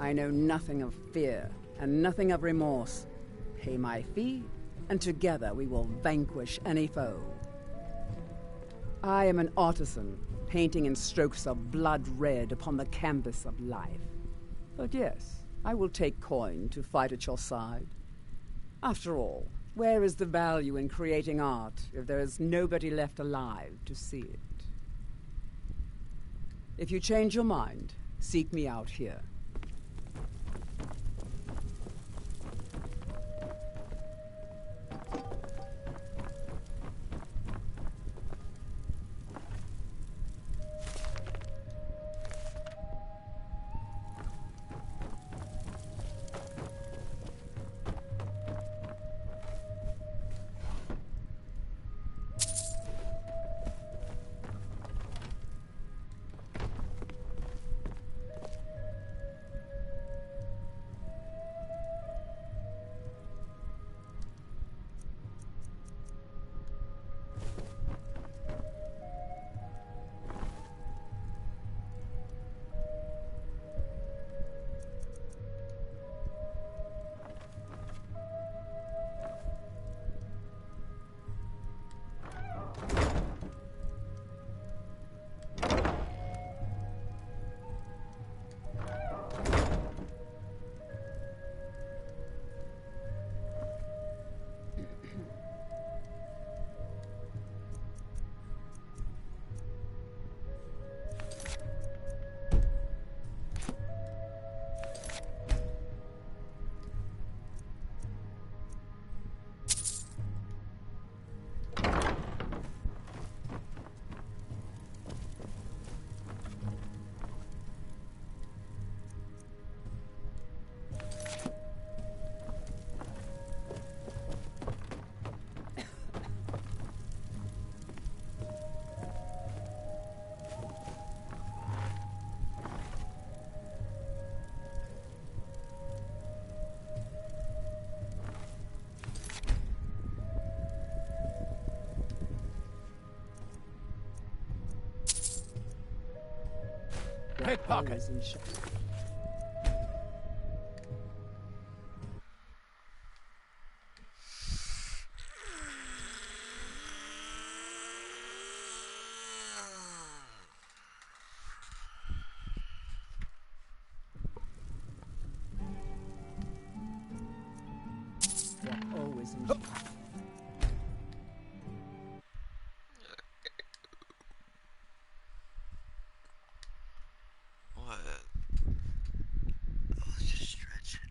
I know nothing of fear, and nothing of remorse. Pay my fee, and together we will vanquish any foe. I am an artisan, painting in strokes of blood red upon the canvas of life. But yes, I will take coin to fight at your side. After all, where is the value in creating art if there is nobody left alive to see it? If you change your mind, seek me out here. Pickpocket. They're always in shape. What? Oh, let's just stretch it.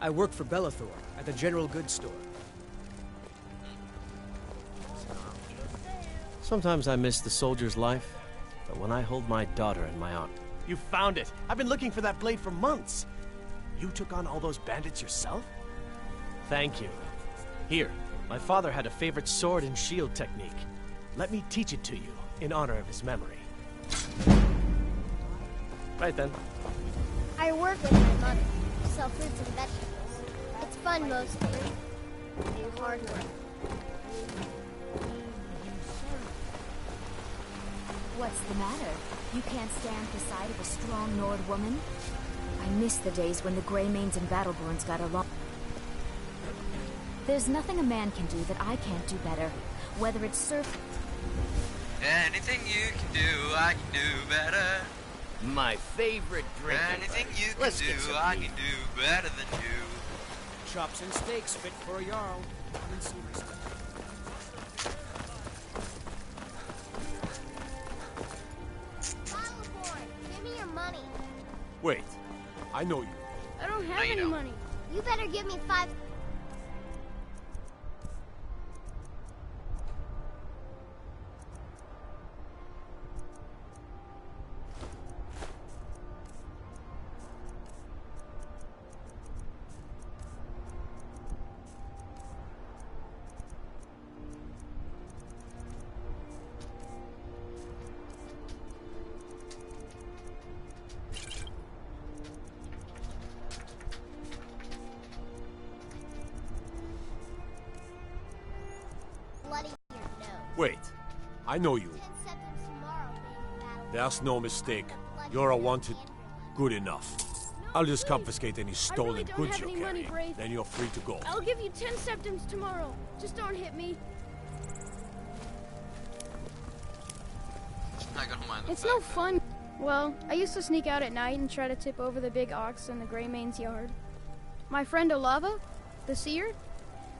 I work for Bellathor at the general goods store. Sometimes I miss the soldier's life, but when I hold my daughter in my arms... You found it! I've been looking for that blade for months! You took on all those bandits yourself? Thank you. Here, my father had a favorite sword and shield technique. Let me teach it to you, in honor of his memory. Right then. I work with my mother. Sell fruits and vegetables. It's fun most days. Do hard work. What's the matter? You can't stand the sight of a strong Nord woman? I miss the days when the Greymanes and Battleborns got along. There's nothing a man can do that I can't do better. Whether it's surf... Anything you can do, I can do better. My favorite drink. Anything you can do, I can do better than you. Chops and steaks fit for a Jarl. Come and see my stuff. Battleborn, give me your money. Wait, I know you. I don't have any money. You better give me 5... Wait, I know you. There's no mistake. You're a wanted. Good enough. I'll just confiscate any stolen goods you're carrying. Then you're free to go. I'll give you 10 septims tomorrow. Just don't hit me. Not gonna mind the It's fact no that- fun. Well, I used to sneak out at night and try to tip over the big ox in the Greymane's yard. My friend Olava, the seer,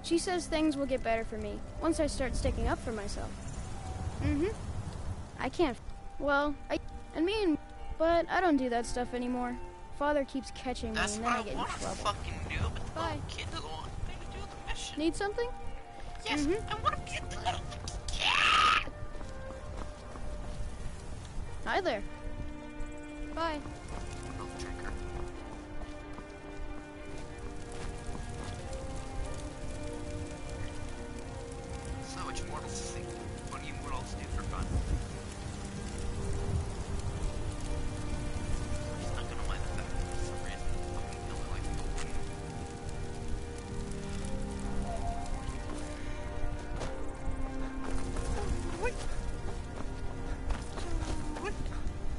she says things will get better for me once I start sticking up for myself. I can't. Well, but I don't do that stuff anymore. Father keeps catching me That's and what then I I get in want to trouble. fucking do, but the Bye. little kid doesn't want me to do the mission. Need something? Yes, I want to get the little Hi there. Bye. little drinker. So what you mortals think? What do you mortals do for fun? He's not gonna mind the fact that for some reason fucking killed my wife.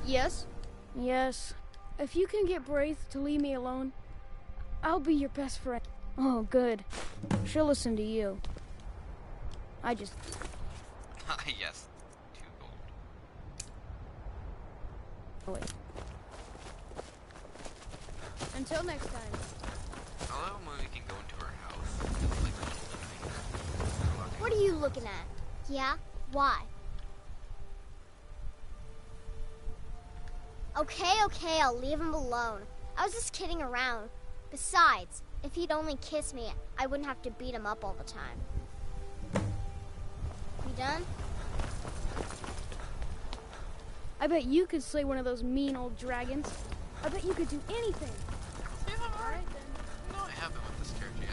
Yes? Yes. If you can get Braith to leave me alone, I'll be your best friend. Oh, good. She'll listen to you. I just... Yes. 2 gold. Wait. Until next time. Although we can go into her house. It's like the middle of the night. What are you looking at? Yeah? Why? Okay, I'll leave him alone. I was just kidding around. Besides, If he'd only kiss me, I wouldn't have to beat him up all the time. You done? I bet you could slay one of those mean old dragons. I bet you could do anything. Alright then. No, I haven't with this character yet.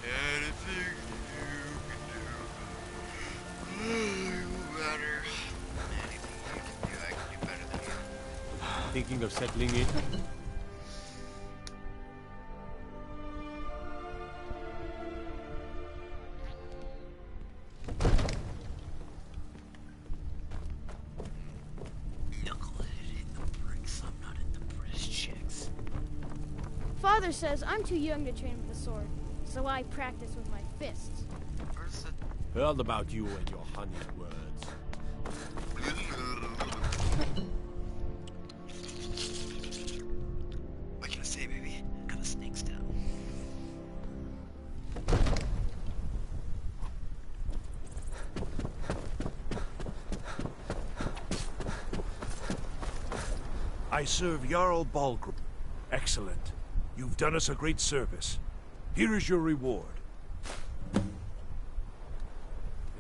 Anything you can do. Better. Anything you can do, I can do better than you. Thinking of settling in? Father says I'm too young to train with the sword, so I practice with my fists. Heard about you and your honeyed words. What can I say, baby? Got the snakes down. I serve Jarl Balgrim. Excellent. You've done us a great service. Here is your reward.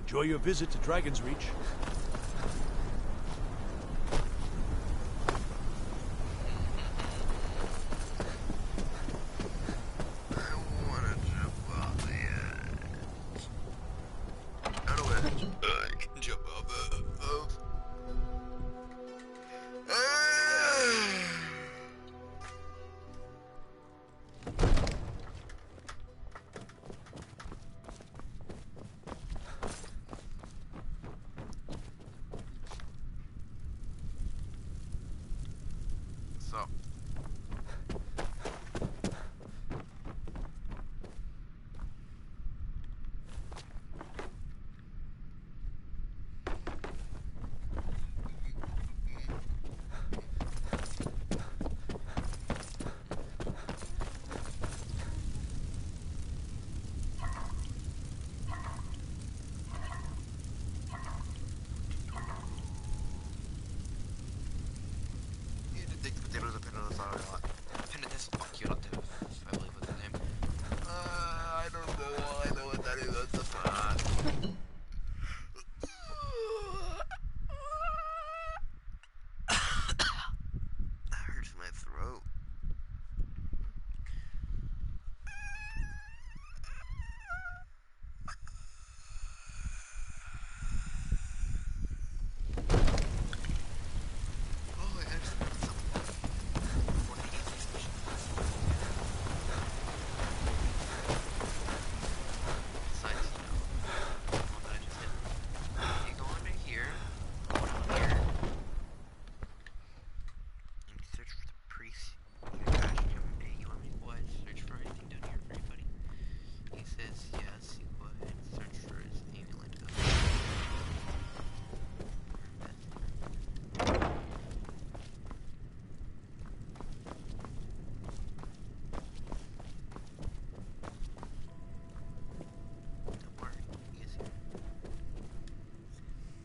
Enjoy your visit to Dragon's Reach. I don't know. All I know what that is. That's the fun. That hurts my throat.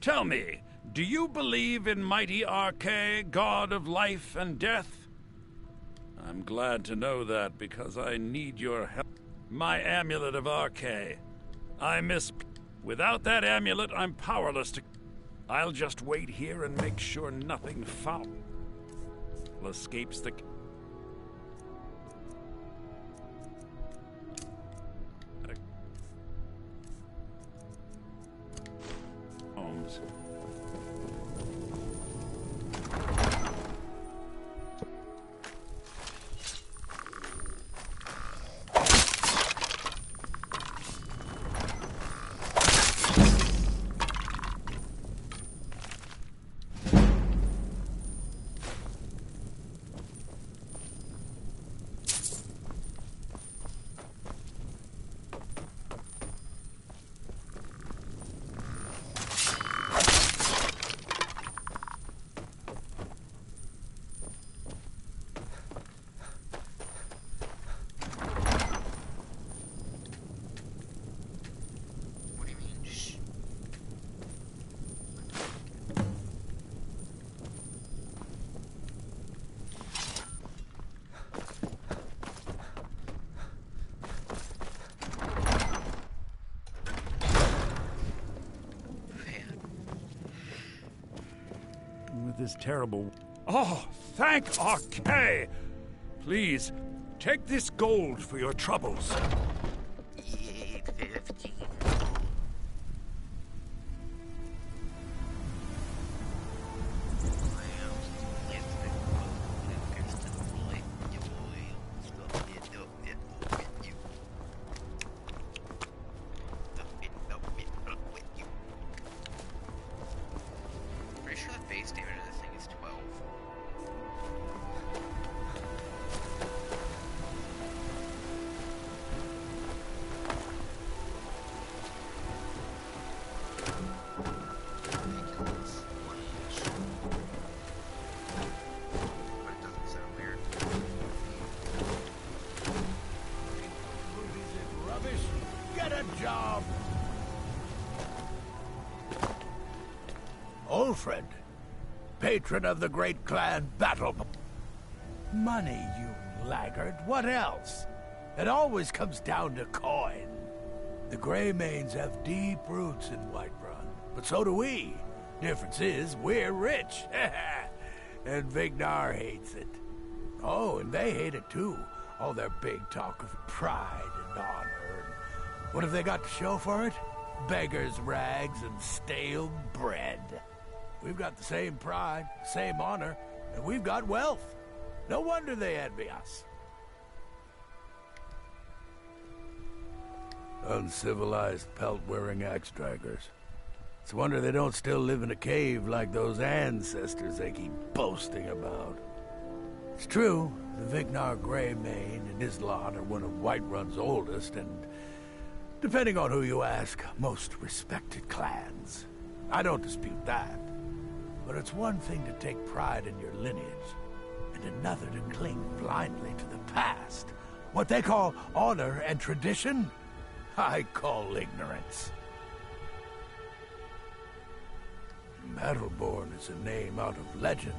Tell me, do you believe in mighty Arkay, god of life and death? I'm glad to know that because I need your help. My amulet of Arkay. Without that amulet, I'm powerless to... I'll just wait here and make sure nothing foul escapes the... homes. this terrible... Oh, thank Arcay! Please, take this gold for your troubles. 850. Pretty sure the base damage of this thing is 12. Rubbish. Get a job. Ulfred, patron of the great clan Battle. Money, you laggard. What else? It always comes down to coin. The Greymanes have deep roots in Whiterun, but so do we. Difference is, we're rich. And Vignar hates it. Oh, and they hate it too. All their big talk of pride and honor. And what have they got to show for it? Beggars' rags and stale bread. We've got the same pride, same honor, and we've got wealth. No wonder they envy us. Uncivilized pelt-wearing axe-draggers. It's a wonder they don't still live in a cave like those ancestors they keep boasting about. It's true, the Vignar Greymane and his lot are one of Whiterun's oldest and, depending on who you ask, most respected clans. I don't dispute that. But it's one thing to take pride in your lineage, and another to cling blindly to the past. What they call honor and tradition, I call ignorance. Battleborn is a name out of legend,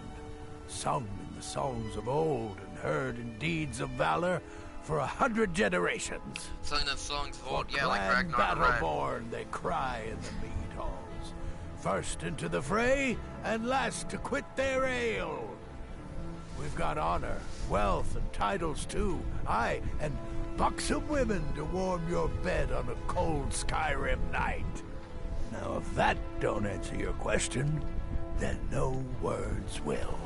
sung in the songs of old and heard in deeds of valor for 100 generations. Sung in songs of old, yeah, Clan like Ragnar the Red. Battleborn, they cry in the mead halls. First into the fray, and last to quit their ale. We've got honor, wealth, and titles too. Aye, and buxom women to warm your bed on a cold Skyrim night. Now, if that don't answer your question, then no words will.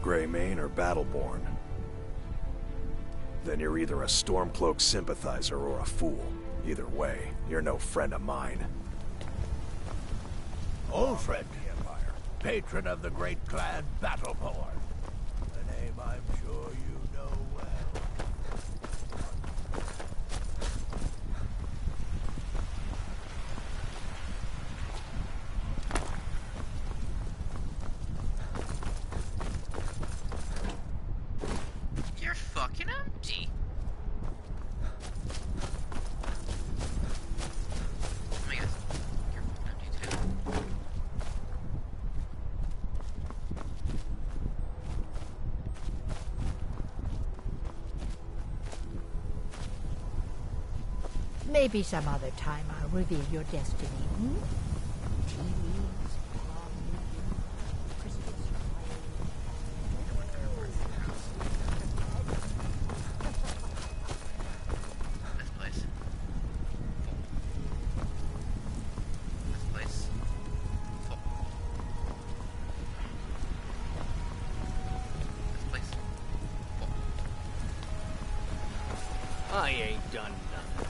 Greymane or Battleborn? Then you're either a Stormcloak sympathizer or a fool. Either way, you're no friend of mine. Ulfred, patron of the great clan Battleborn. A name I'm sure you know well. You're fucking empty. Oh my God. You're empty too. Maybe some other time I'll reveal your destiny. This place. This place. Full. This place. Full. I ain't done nothing.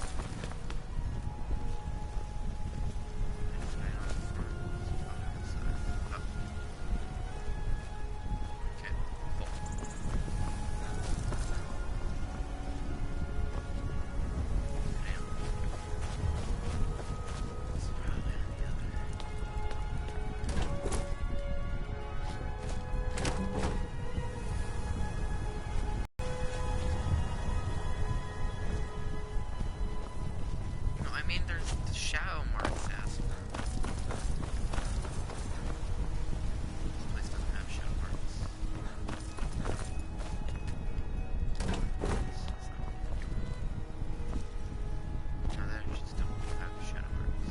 No, I mean, there's the shadow marks as this place doesn't have shadow marks. No, they just don't have shadow marks.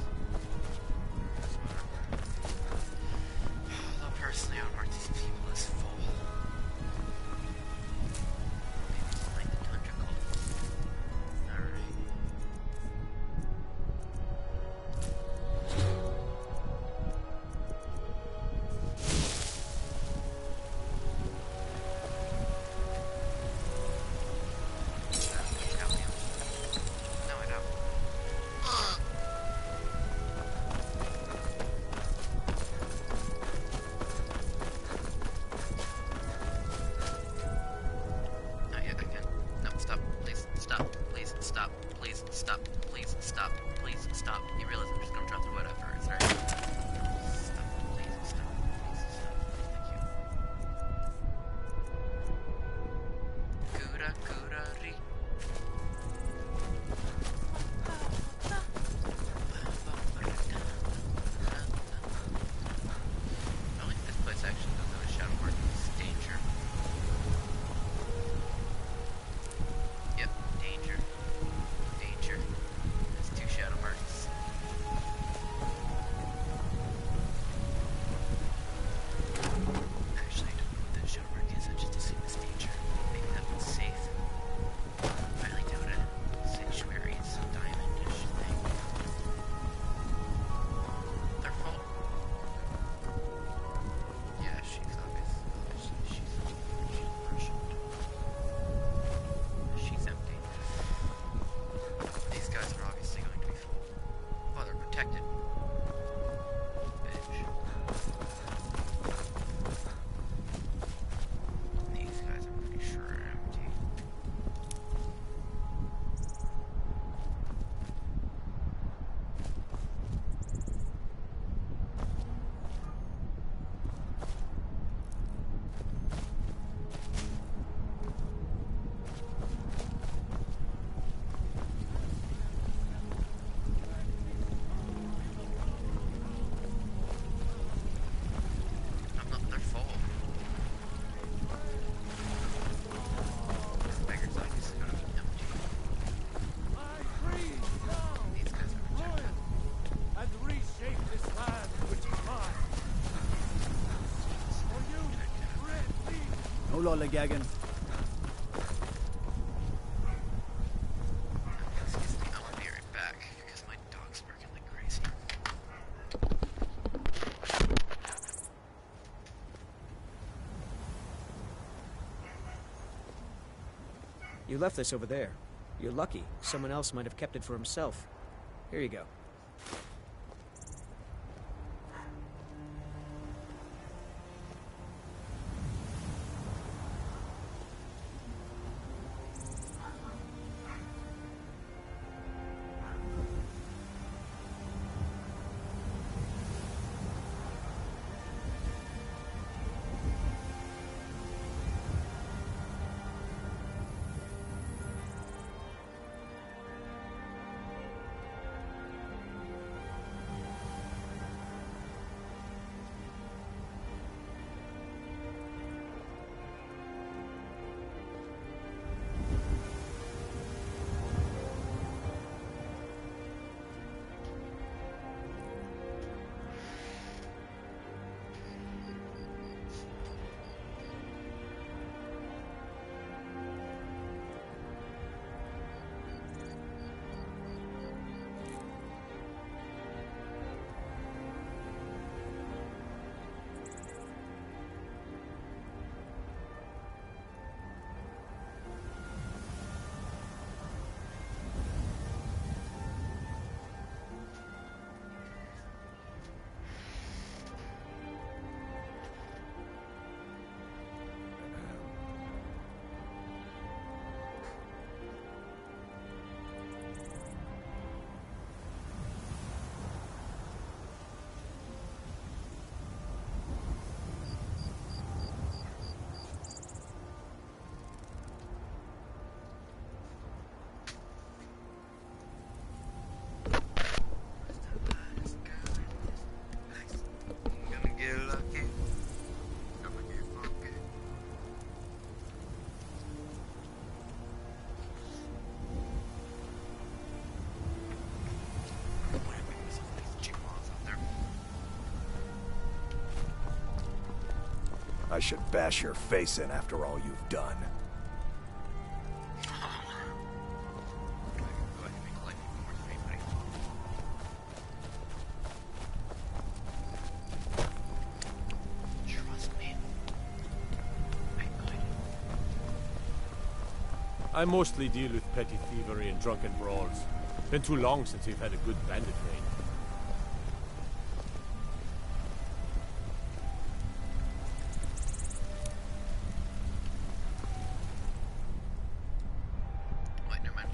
Although personally, I would mark these people. please stop. Please stop. Please stop. You realize I'm just gonna drop the wood afterwards, right? Stop. Please stop. Please stop. Thank you. Kura kura ri. I like this place actually doesn't have a shadow mark. It's danger. Yep, danger. Danger. There's 2 shadow marks. Actually, I don't know what that shadow mark is. I just assume it's danger. Maybe that one's safe. Highly doubt it. Sanctuary is some diamond-ish thing. Their fault. Yeah, she's obviously she's merchant. She's empty. These guys are obviously going to be full. Oh, they're protected. Bitch. These guys I'm pretty sure are empty. I'm not their fault. This beggar's obviously gonna be empty. These guys are protected. And reshape this land which is mine. For you, red leaf. No lollygagging. Excuse me, I'm gonna be right back because my dog's barking like crazy. You left this over there. You're lucky. Someone else might have kept it for himself. Here you go. I should bash your face in after all you've done. Trust me. I mostly deal with petty thievery and drunken brawls. Been too long since we've had a good bandit raid. Wait, never mind.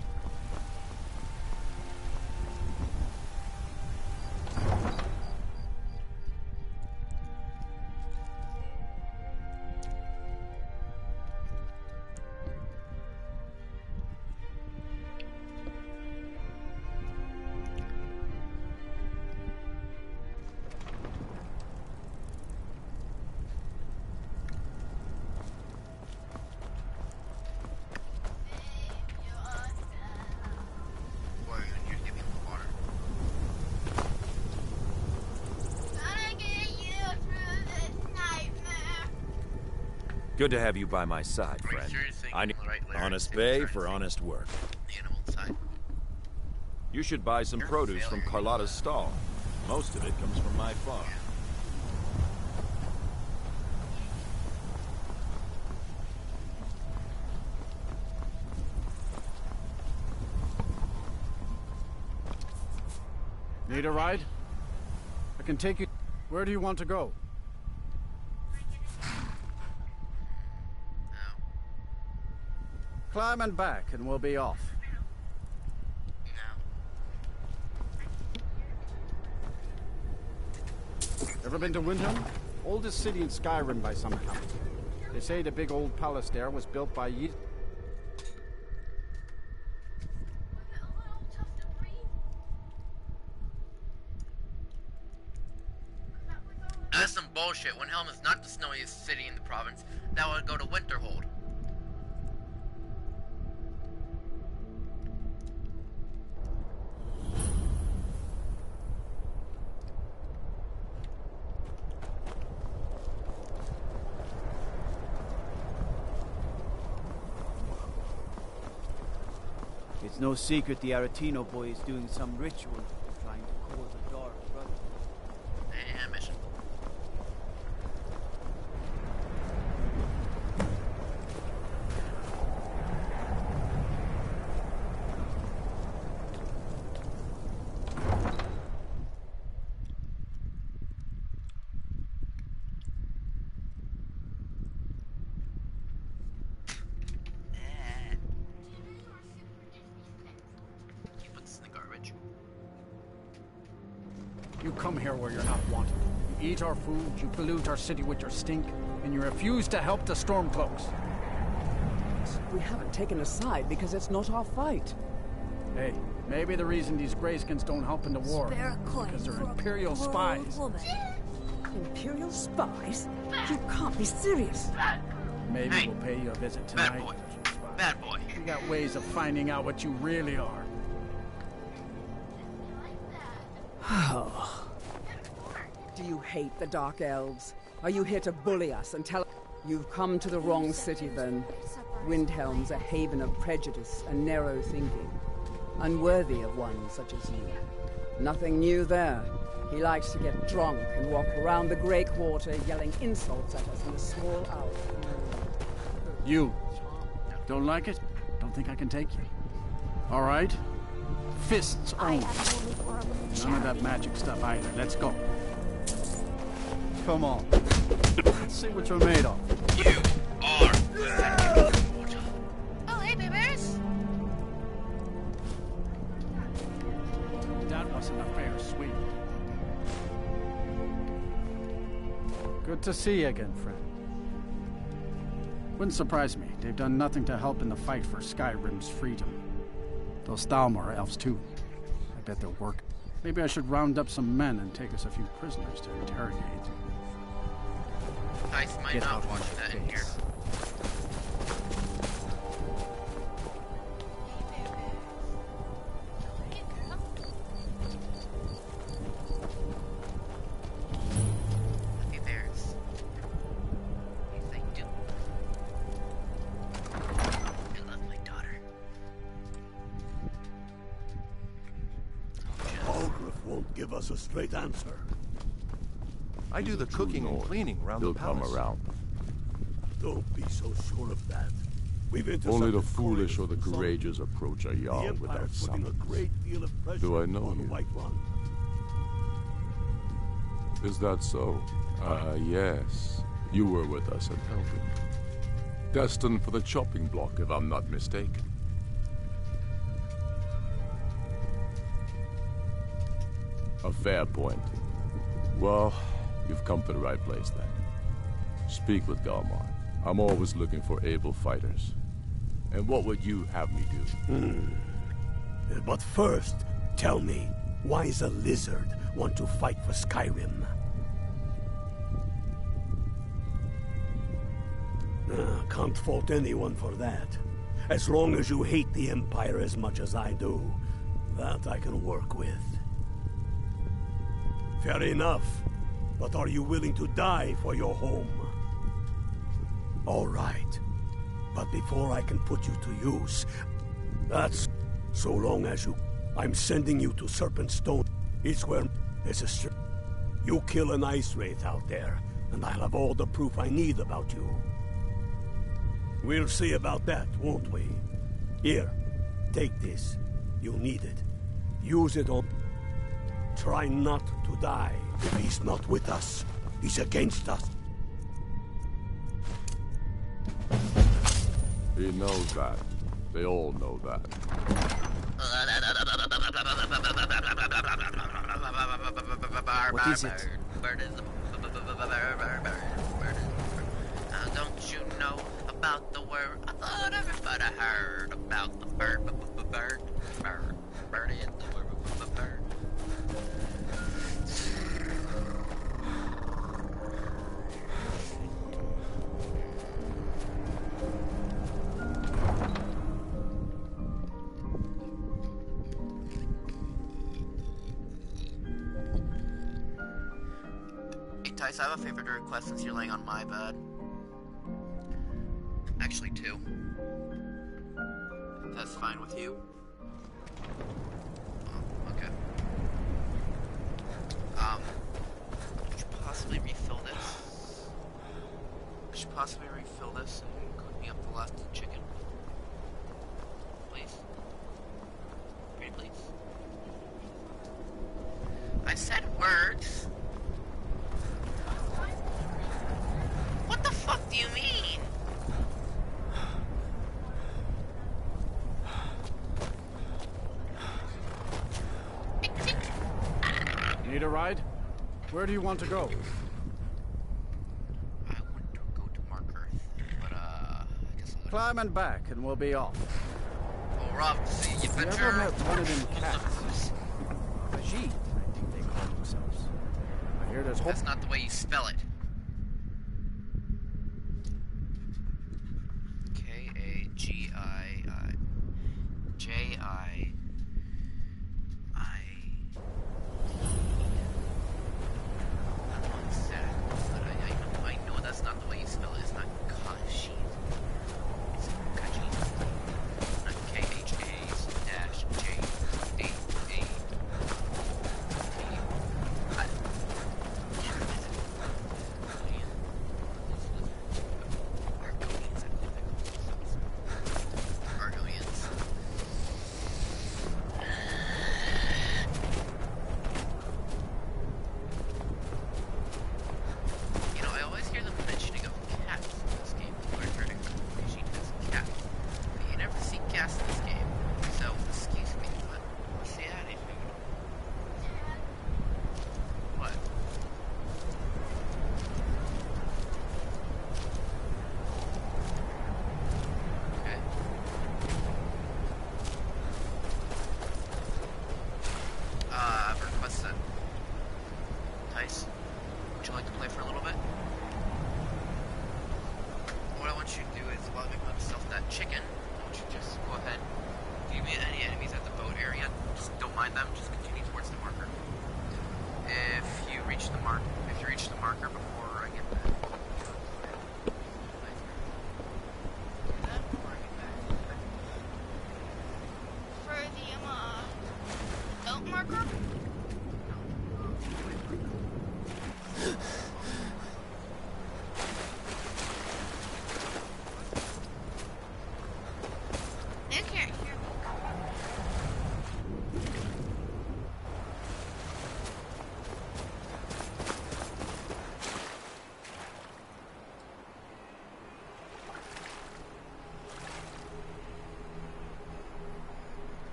Good to have you by my side, friend. I need honest pay for honest work. You should buy some produce from Carlotta's stall. Most of it comes from my farm. Need a ride? I can take you. Where do you want to go? Climb and back, and we'll be off. Ever been to Windhelm? Oldest city in Skyrim by some count. They say the big old palace there was built by That's some bullshit. Windhelm is not the snowiest city in the province. That would go to Winterhold. It's no secret the Aretino boy is doing some ritual trying to cause a dark brother. Yeah, mission. You come here where you're not wanted. You eat our food, you pollute our city with your stink, and you refuse to help the Stormcloaks. We haven't taken a side because it's not our fight. Hey, maybe the reason these Greyskins don't help in the war because they're Imperial spies. Imperial spies? You can't be serious. Maybe we'll pay you a visit tonight. Bad boy. Bad boy. We got ways of finding out what you really are. Do you hate the Dark Elves? Are you here to bully us and tell... You've come to the wrong city, then. Windhelm's a haven of prejudice and narrow thinking. Unworthy of one such as you. Nothing new there. He likes to get drunk and walk around the Grey Quarter yelling insults at us in a small hour. You. Don't like it? Don't think I can take you. All right? Fists only. None of that magic stuff either. Let's go. Come on. Let's see what you're made of. You are Oh, hey, babies! That wasn't a fair sweep. Good to see you again, friend. Wouldn't surprise me. They've done nothing to help in the fight for Skyrim's freedom. Those Thalmor are elves, too. I bet they'll work. Maybe I should round up some men and take us a few prisoners to interrogate. Nice, might not watch that in here. Hey, bears. Yes, I do. I love my daughter. Algrif won't give us a straight answer. I do the cooking and cleaning around the palace. He'll come around. Don't be so sure of that. We've Only the foolish or the courageous approach a The Jarl Empire's without putting a summons. great deal of pressure Do I know on the you? White One. Is that so? Yes. You were with us at Helgen. Destined for the chopping block, if I'm not mistaken. A fair point. Well, you've come to the right place then. Speak with Galmar. I'm always looking for able fighters. And what would you have me do? But first, tell me, why does a lizard want to fight for Skyrim? Can't fault anyone for that. As long as you hate the Empire as much as I do, that I can work with. Fair enough. But are you willing to die for your home? All right. But before I can put you to use, that's so long as you... I'm sending you to Serpent Stone. It's where there's a... You kill an ice wraith out there, and I'll have all the proof I need about you. We'll see about that, won't we? Here, take this. You'll need it. Use it on... Try not to die. If he's not with us, he's against us. He knows that. They all know that. What is it? Don't you know about the word? I thought everybody heard about the bird. Birdie and the bird. Tice, I have a favor to request since you're laying on my bed. Actually, two. If that's fine with you. Oh, okay. Could you possibly refill this? Could you possibly refill this and cook me up the last chicken? Please? Pretty please? I said words! What the fuck do you mean? Need a ride? Where do you want to go? I want to go to Mark Earth, but I guess I'll... Climb and back, and we'll be off. Well, Rob, see you Have you better... ever met one of them cats? Khajiit, I think they call themselves. I hear there's... That's not the way you spell it. K-A-G-I-I... J-I... I know that's not the way you spell it. It's not Khajiit. It's Khajiit. Not K-H-A-J-A-A-T. Argonians. You know, I always hear them mentioning of cats in this game. I've heard Khajiit has cats. But you never see cats in this game. So, excuse me, but what's the attitude? What? Okay. I've requested. Tice, would you like to play for a little bit? What I want you to do is, while I'm myself that chicken, I want you to just go ahead, give me any enemies at the boat area. Just don't mind them. Just continue towards the marker. If you reach the marker before I get back. For the, boat marker? They can't hear me.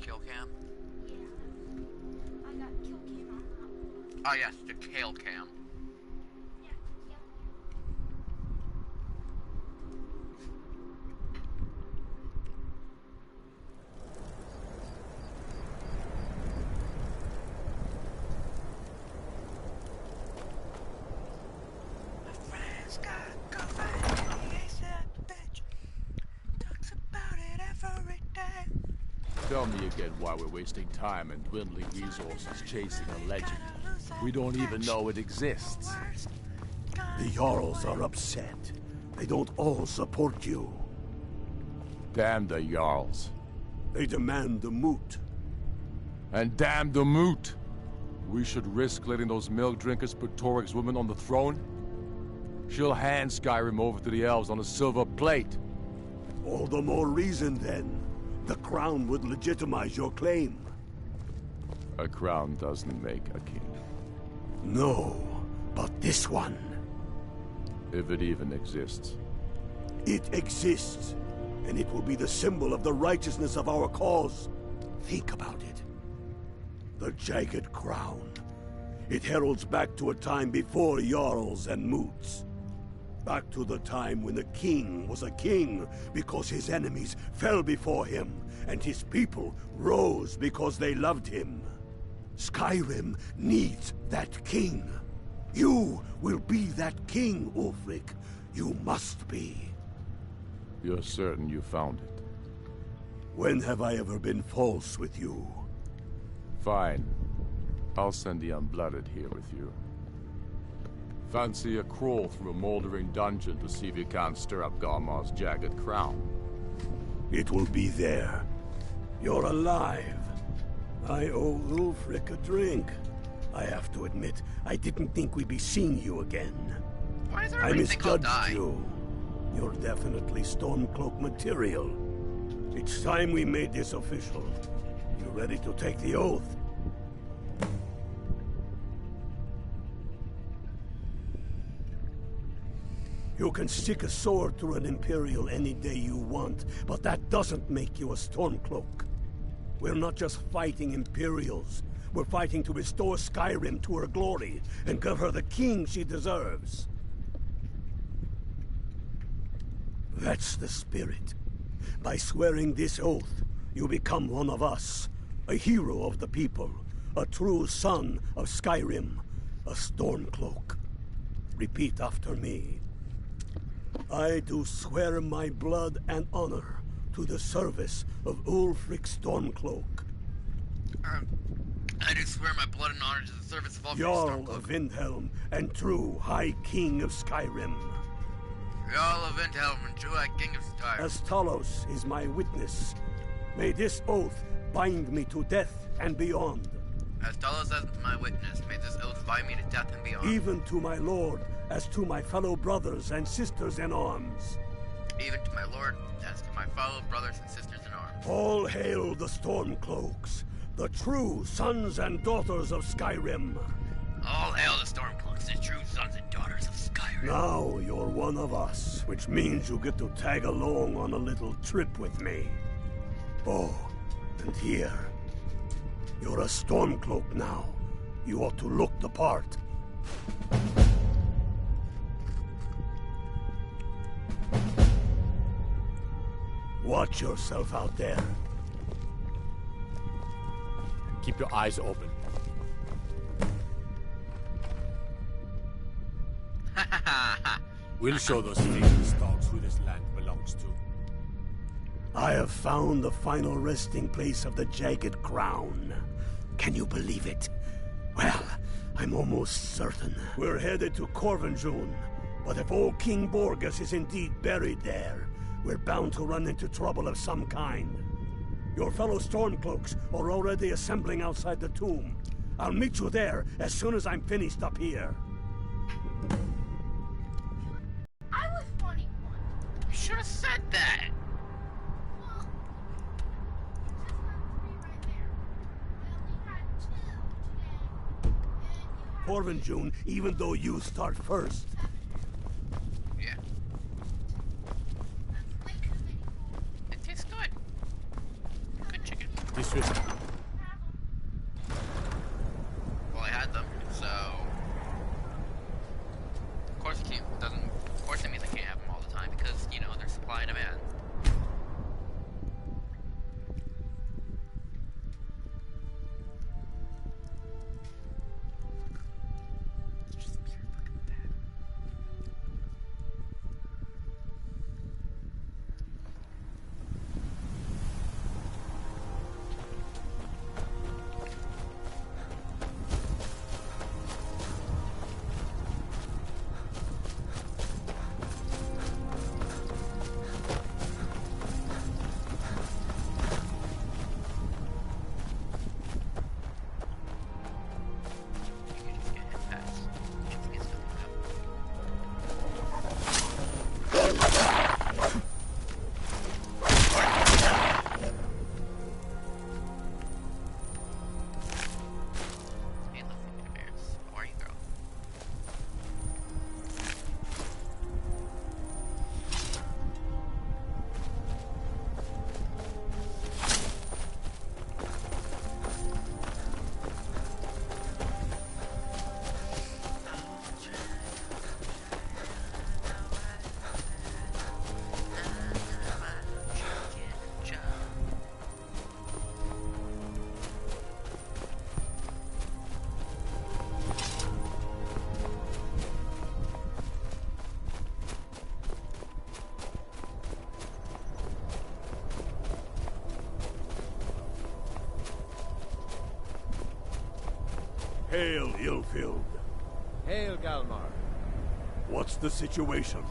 Kill cam? Oh yes, the kill cam. Tell me again why we're wasting time and dwindling resources chasing a legend. We don't even know it exists. The Jarls are upset. They don't all support you. Damn the Jarls. They demand the moot. And damn the moot! We should risk letting those milk drinkers put Toryg's woman on the throne? She'll hand Skyrim over to the elves on a silver plate. All the more reason, then. The crown would legitimize your claim. A crown doesn't make a king. No, but this one. If it even exists. It exists, and it will be the symbol of the righteousness of our cause. Think about it. The jagged crown. It heralds back to a time before Jarls and moots. Back to the time when the king was a king because his enemies fell before him, and his people rose because they loved him. Skyrim needs that king. You will be that king, Ulfric. You must be. You're certain you found it? When have I ever been false with you? Fine. I'll send the Unblooded here with you. Fancy a crawl through a moldering dungeon to see if you can't stir up Garmar's jagged crown. It will be there. You're alive. I owe Ulfric a drink. I have to admit, I didn't think we'd be seeing you again. Why is there I misjudged die? you. You're definitely Stormcloak material. It's time we made this official. You ready to take the oath? You can stick a sword through an Imperial any day you want, but that doesn't make you a Stormcloak. We're not just fighting Imperials. We're fighting to restore Skyrim to her glory and give her the king she deserves. That's the spirit. By swearing this oath, you become one of us, a hero of the people, a true son of Skyrim, a Stormcloak. Repeat after me. I do swear my blood and honor to the service of Ulfric Stormcloak. I do swear my blood and honor to the service of Ulfric Jarl Stormcloak. of Windhelm and true High King of Skyrim. Jarl of Windhelm and true High King of Skyrim. As Talos is my witness, may this oath bind me to death and beyond. As Talos as my witness, may this oath bind me to death and beyond. Even to my lord, as to my fellow brothers and sisters in arms. Even to my lord, as to my fellow brothers and sisters in arms. All hail the Stormcloaks, the true sons and daughters of Skyrim. All hail the Stormcloaks, the true sons and daughters of Skyrye. Now you're one of us, which means you get to tag along on a little trip with me. Oh, and here. You're a Stormcloak now. You ought to look the part. Watch yourself out there. Keep your eyes open. We'll show those faceless dogs who this land belongs to. I have found the final resting place of the Jagged Crown. Can you believe it? Well, I'm almost certain. We're headed to Corvinjune, but if old King Borgus is indeed buried there, we're bound to run into trouble of some kind. Your fellow Stormcloaks are already assembling outside the tomb. I'll meet you there as soon as I'm finished up here. I was wanting one. You should have said that. Corvinjune, even though you start first. Yeah. It tastes good. Good chicken. This was... Well, I had them, so... Of course I can't, of course that means I can't have them all the time, because, you know, there's supply and demand. Hail, Illfield. Hail, Galmar. What's the situation?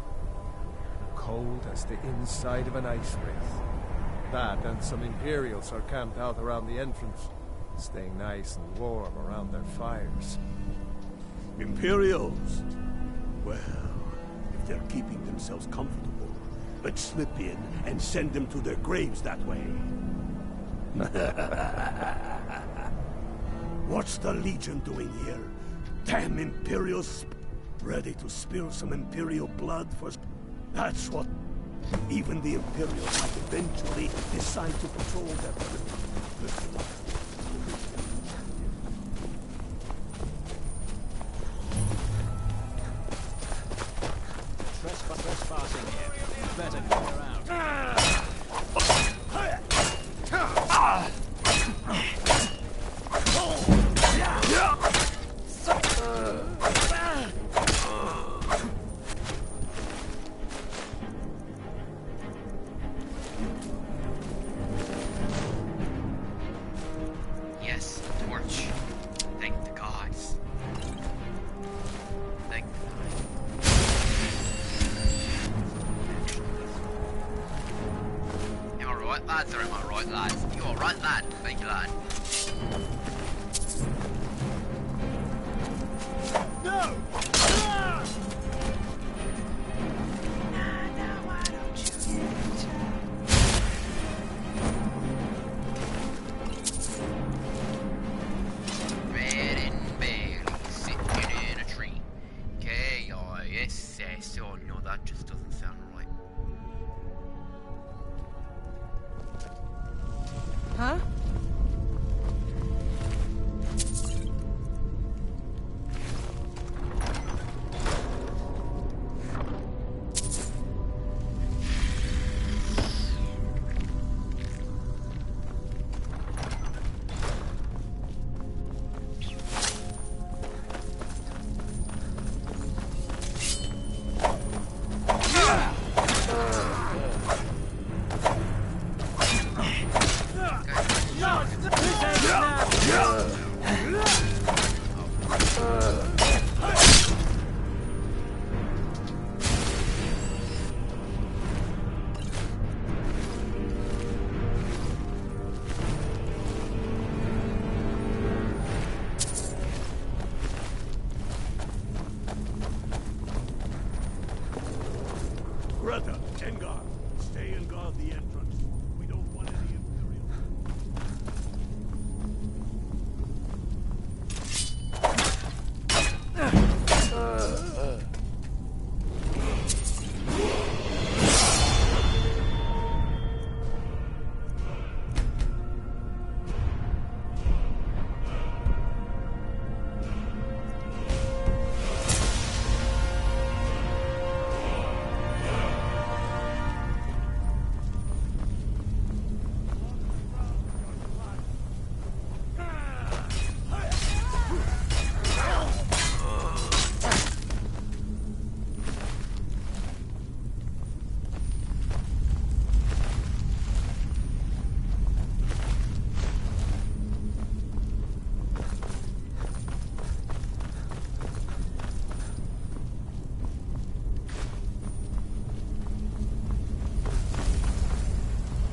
Cold as the inside of an ice wraith. That and some Imperials are camped out around the entrance, staying nice and warm around their fires. Imperials? Well, if they're keeping themselves comfortable, let's slip in and send them to their graves that way. What's the Legion doing here? Damn Imperials! Ready to spill some Imperial blood for... That's what... Even the Imperials might eventually decide to patrol their... Trespassing here. You better clear out. Yes, torch. Thank the gods. Thank the gods. Am I right, lads, or am I right, lads? You are right, lad. Thank you, lad. Dengar, stay and guard the entrance. We don't want any Imperial.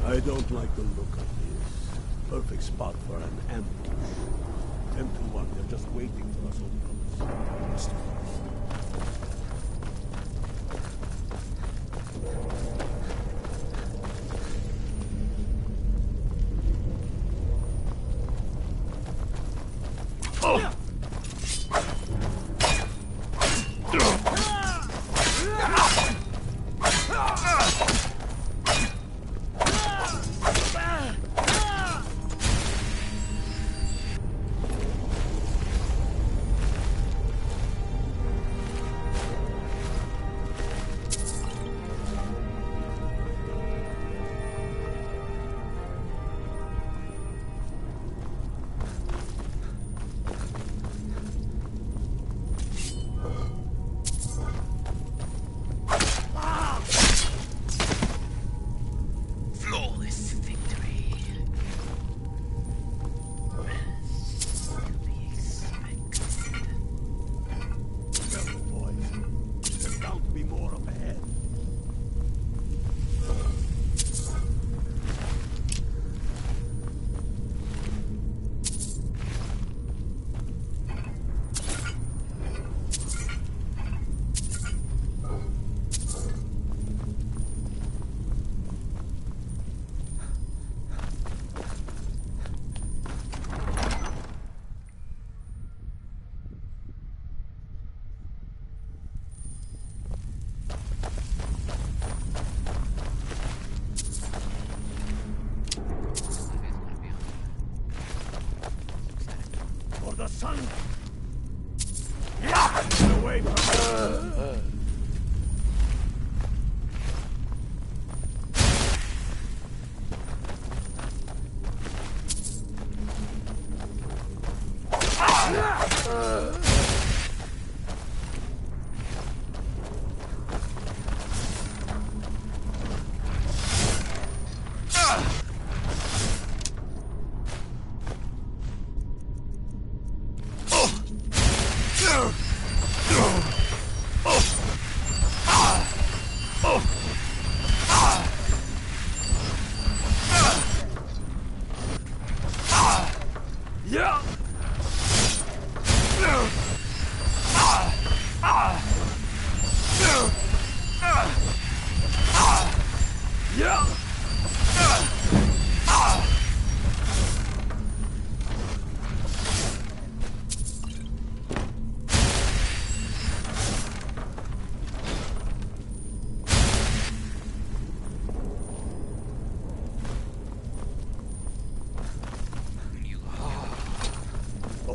I don't like the look of this. Perfect spot for an ambush. 10 to 1, they're just waiting for us all. The sun! Get away from her!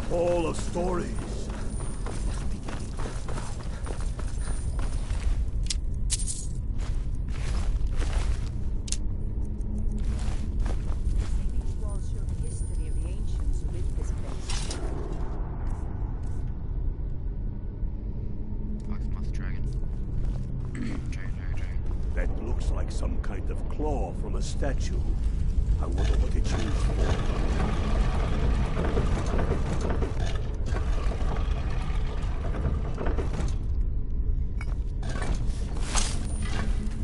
Hall of Stories. These walls show the history of the ancients who lived this place. Foxmoth dragon. Dragon. That looks like some kind of claw from a statue. I wonder what it's used for.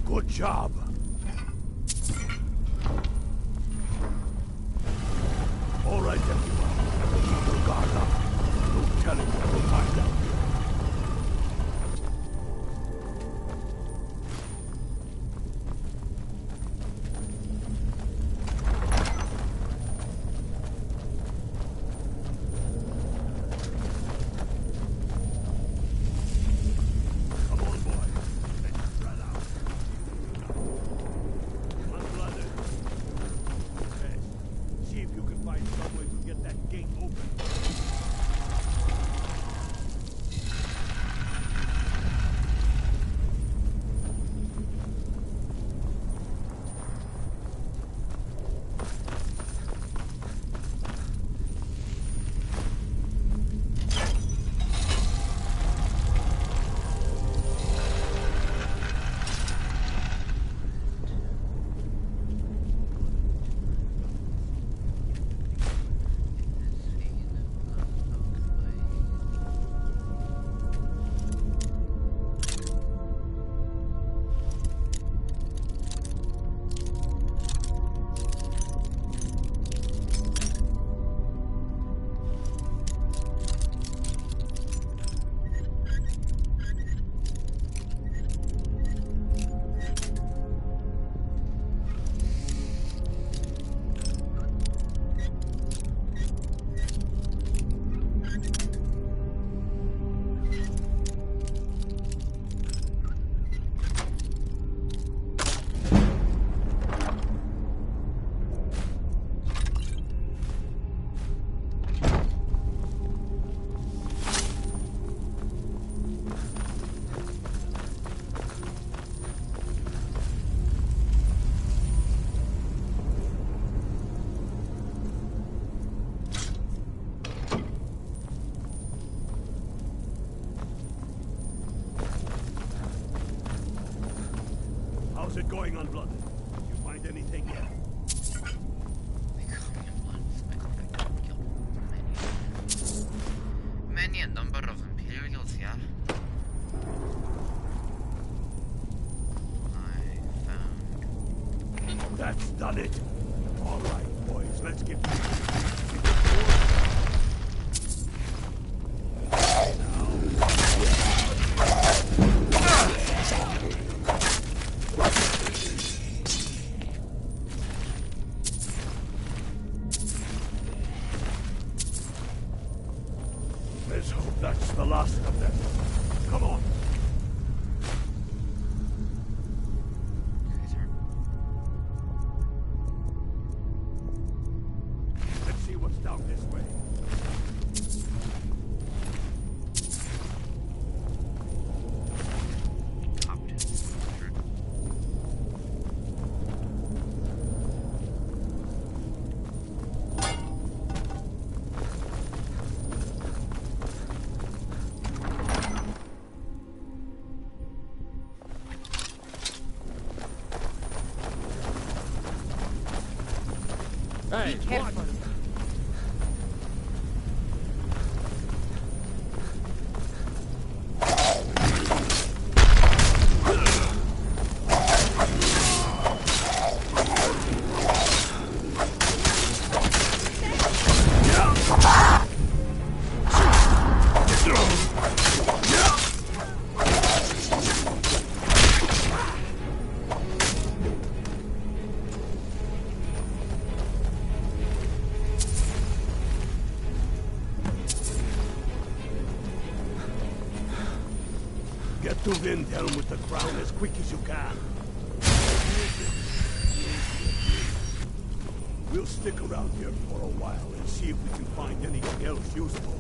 Good job. All right, everyone. Keep your guard up. No telling what we'll find out. How's it going on Blood? Did you find anything yet? Many a number of Imperials, yeah. That's done it. All right, boys, let's get Let's hope that's the last of them. Come on. Let's see what's down this way. Hey, Be careful. Get to Windhelm with the crown as quick as you can. We'll stick around here for a while and see if we can find anything else useful.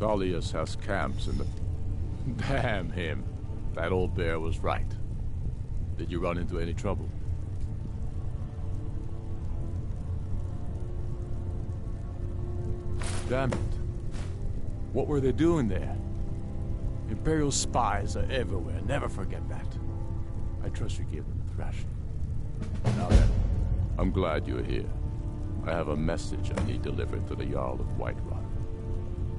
Tullius has camps in the... Damn him. That old bear was right. Did you run into any trouble? Damn it. What were they doing there? Imperial spies are everywhere. Never forget that. I trust you gave them a thrashing. Now then, I'm glad you're here. I have a message I need delivered to the Jarl of Whiterun.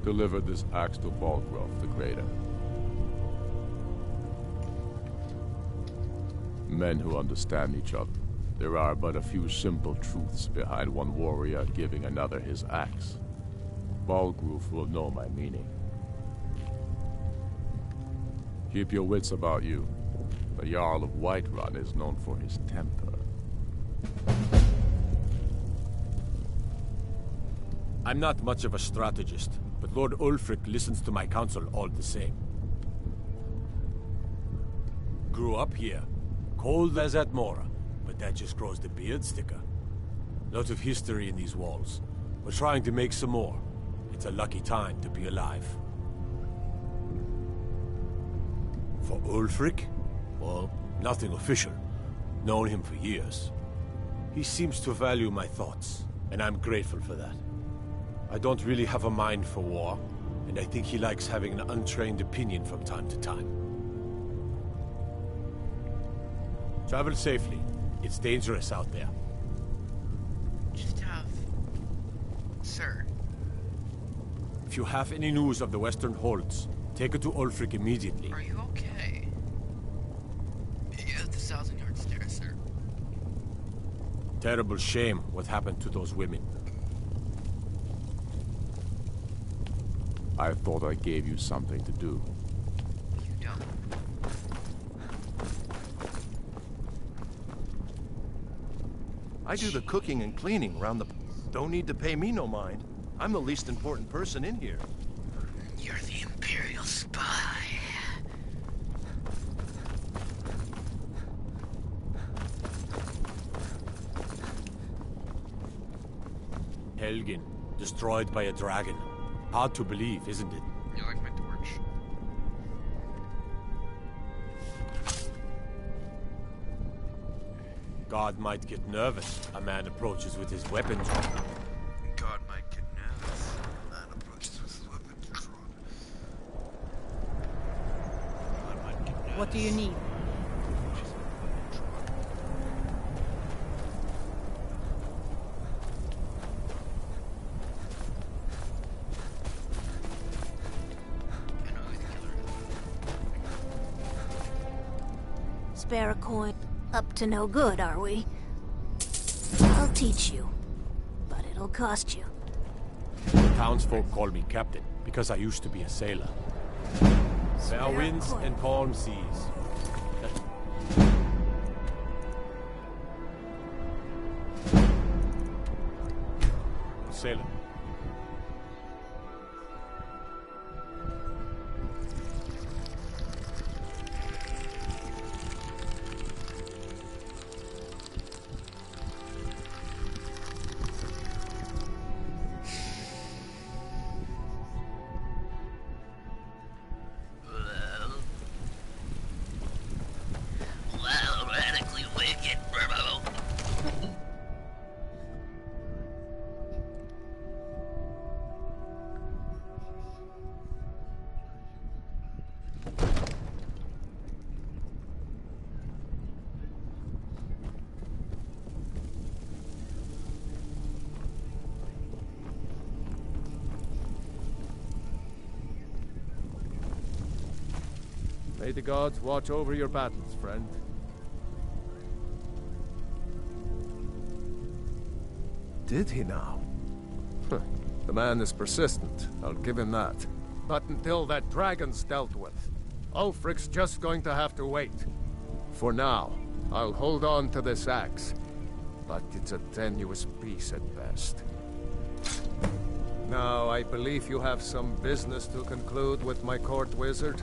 Deliver this axe to Balgrove the Greater. Men who understand each other. There are but a few simple truths behind one warrior giving another his axe. Balgrove will know my meaning. Keep your wits about you. The Jarl of Whiterun is known for his temper. I'm not much of a strategist, but Lord Ulfric listens to my counsel all the same. Grew up here, cold as at Mora, but that just grows the beard sticker. Lots of history in these walls. We're trying to make some more. It's a lucky time to be alive. For Ulfric? Well, nothing official. Known him for years. He seems to value my thoughts, and I'm grateful for that. I don't really have a mind for war, and I think he likes having an untrained opinion from time to time. Travel safely. It's dangerous out there. Just have... Sir. If you have any news of the Western Holds, take it to Ulfric immediately. Are you okay? Yeah, the 1,000-yard stare, sir. Terrible shame what happened to those women. I thought I gave you something to do. You don't. I do the cooking and cleaning around the... Don't need to pay me no mind. I'm the least important person in here. You're the Imperial spy. Helgen, destroyed by a dragon. Hard to believe, isn't it? You like my torch? God might get nervous. A man approaches with his weapons. God might get nervous. A man approaches with his weapons drawn. God might get nervous. What do you need? Spare a coin. Up to no good, are we? I'll teach you, but it'll cost you. The townsfolk call me captain, because I used to be a sailor. Fair winds and calm seas. Sailor. Radically wicked, bro. May the gods watch over your battles, friend. Did he now? The man is persistent, I'll give him that. But until that dragon's dealt with, Ulfric's just going to have to wait. For now, I'll hold on to this axe, but it's a tenuous piece at best. Now, I believe you have some business to conclude with my court wizard.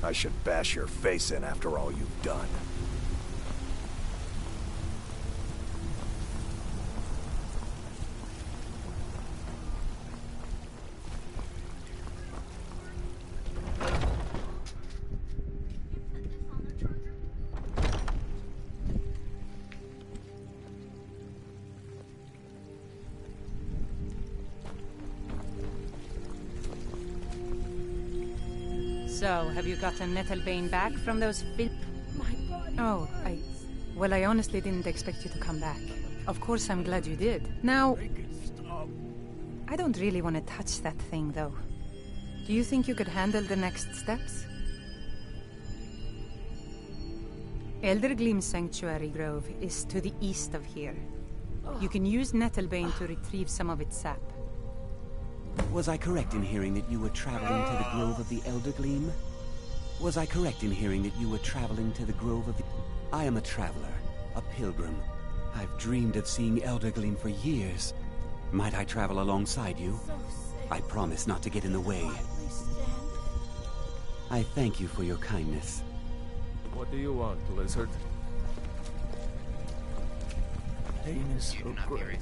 I should bash your face in after all you've done. So, have you gotten Nettlebane back from those My body. Oh, Well, I honestly didn't expect you to come back. Of course, I'm glad you did. Now... I don't really want to touch that thing, though. Do you think you could handle the next steps? Eldergleam Sanctuary Grove is to the east of here. You can use Nettlebane to retrieve some of its sap. Was I correct in hearing that you were traveling to the Grove of the Eldergleam? Was I correct in hearing that you were traveling to the Grove of the... I am a traveler, a pilgrim. I've dreamed of seeing Eldergleam for years. Might I travel alongside you? I promise not to get in the way. I thank you for your kindness. What do you want, lizard? Pain is so great.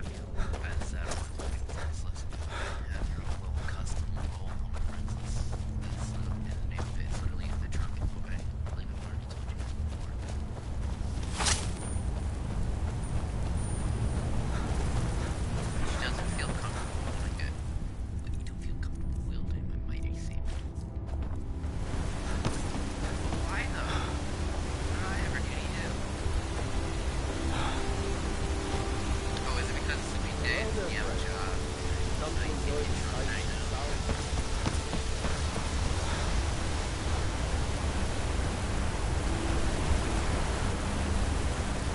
have you as everyone's princess. Have your own little custom role on the princess. It's in the name of it. It's literally the drunken boy. I believe I've already told you before. She doesn't feel comfortable doing it. But you don't feel comfortable wielding my mighty saber. Why though? What did I ever do to you? Oh, is it because we did? Yeah, job. Something good. I know.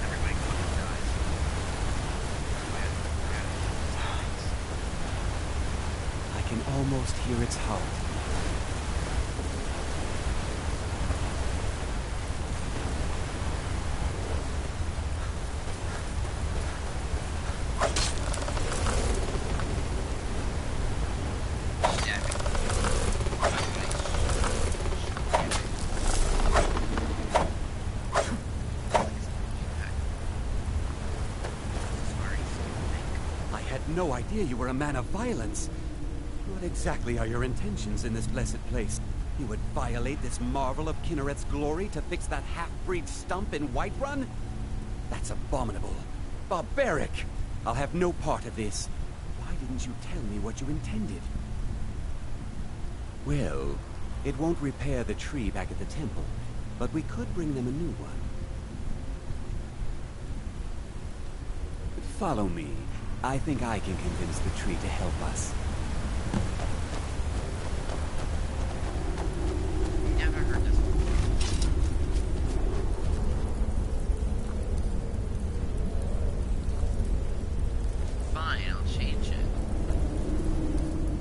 Everybody fucking dies. I can almost hear its heart. I had no idea you were a man of violence. What exactly are your intentions in this blessed place? You would violate this marvel of Kinnereth's glory to fix that half-breed stump in Whiterun? That's abominable. Barbaric! I'll have no part of this. Why didn't you tell me what you intended? Well, it won't repair the tree back at the temple, but we could bring them a new one. Follow me. I think I can convince the tree to help us. Never heard this before. Fine, I'll change it.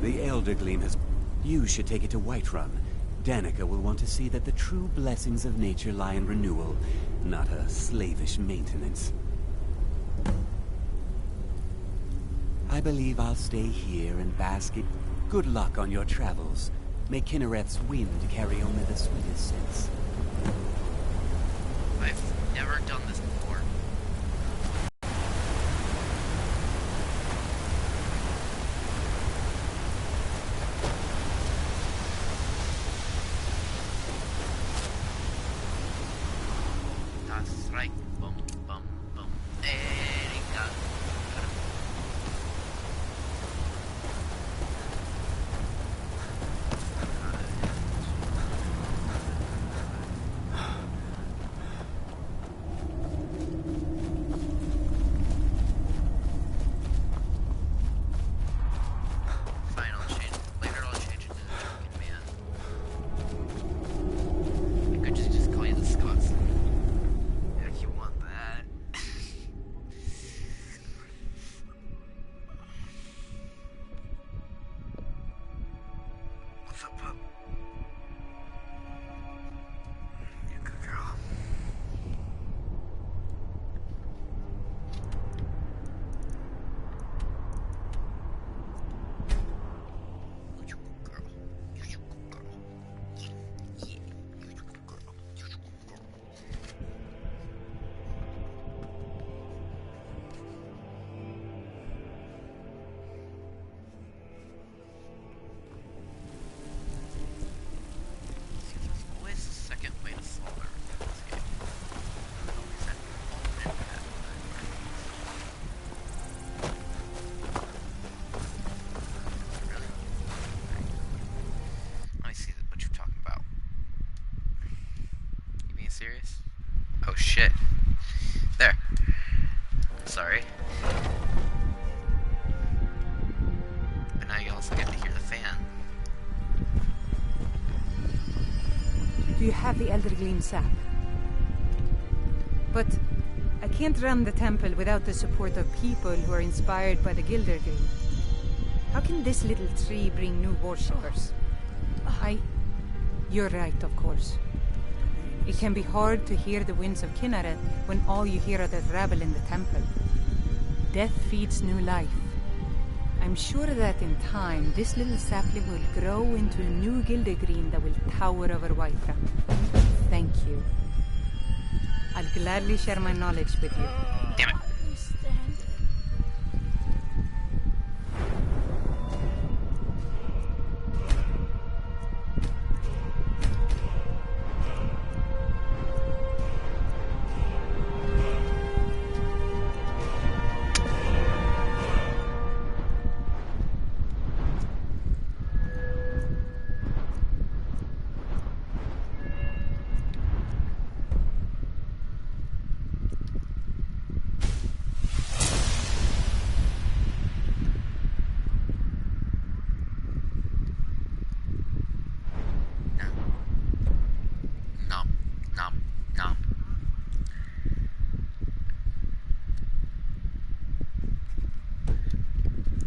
The Elder Gleam has... You should take it to Whiterun. Danica will want to see that the true blessings of nature lie in renewal, not a slavish maintenance. I believe I'll stay here and bask in... Good luck on your travels. May Kinnereth's wind carry only the sweetest scents. I've never done this before. That's right. Boom, boom, boom. Erika. Fine, I'll change. Later I'll change it to the Drunken Man. I could just call you the Scots. If you want that. What's up, pup? You good girl. You good girl. You good girl. Yeah, you good girl. You good girl. See, there's always a second way to solve everything in this game. There's always that alternate path. Really? Let me see what you're talking about. You being serious? Oh shit. There. Sorry. But now you also get to hear the fan. Do you have the Elder Gleam sap? But I can't run the temple without the support of people who are inspired by the Gilder Gleam. How can this little tree bring new worshippers? You're right, of course. It can be hard to hear the winds of Kinneret when all you hear are the rabble in the temple. Death feeds new life. I'm sure that in time, this little sapling will grow into a new Gildergreen that will tower over Whiterun. Thank you. I'll gladly share my knowledge with you. Damn it.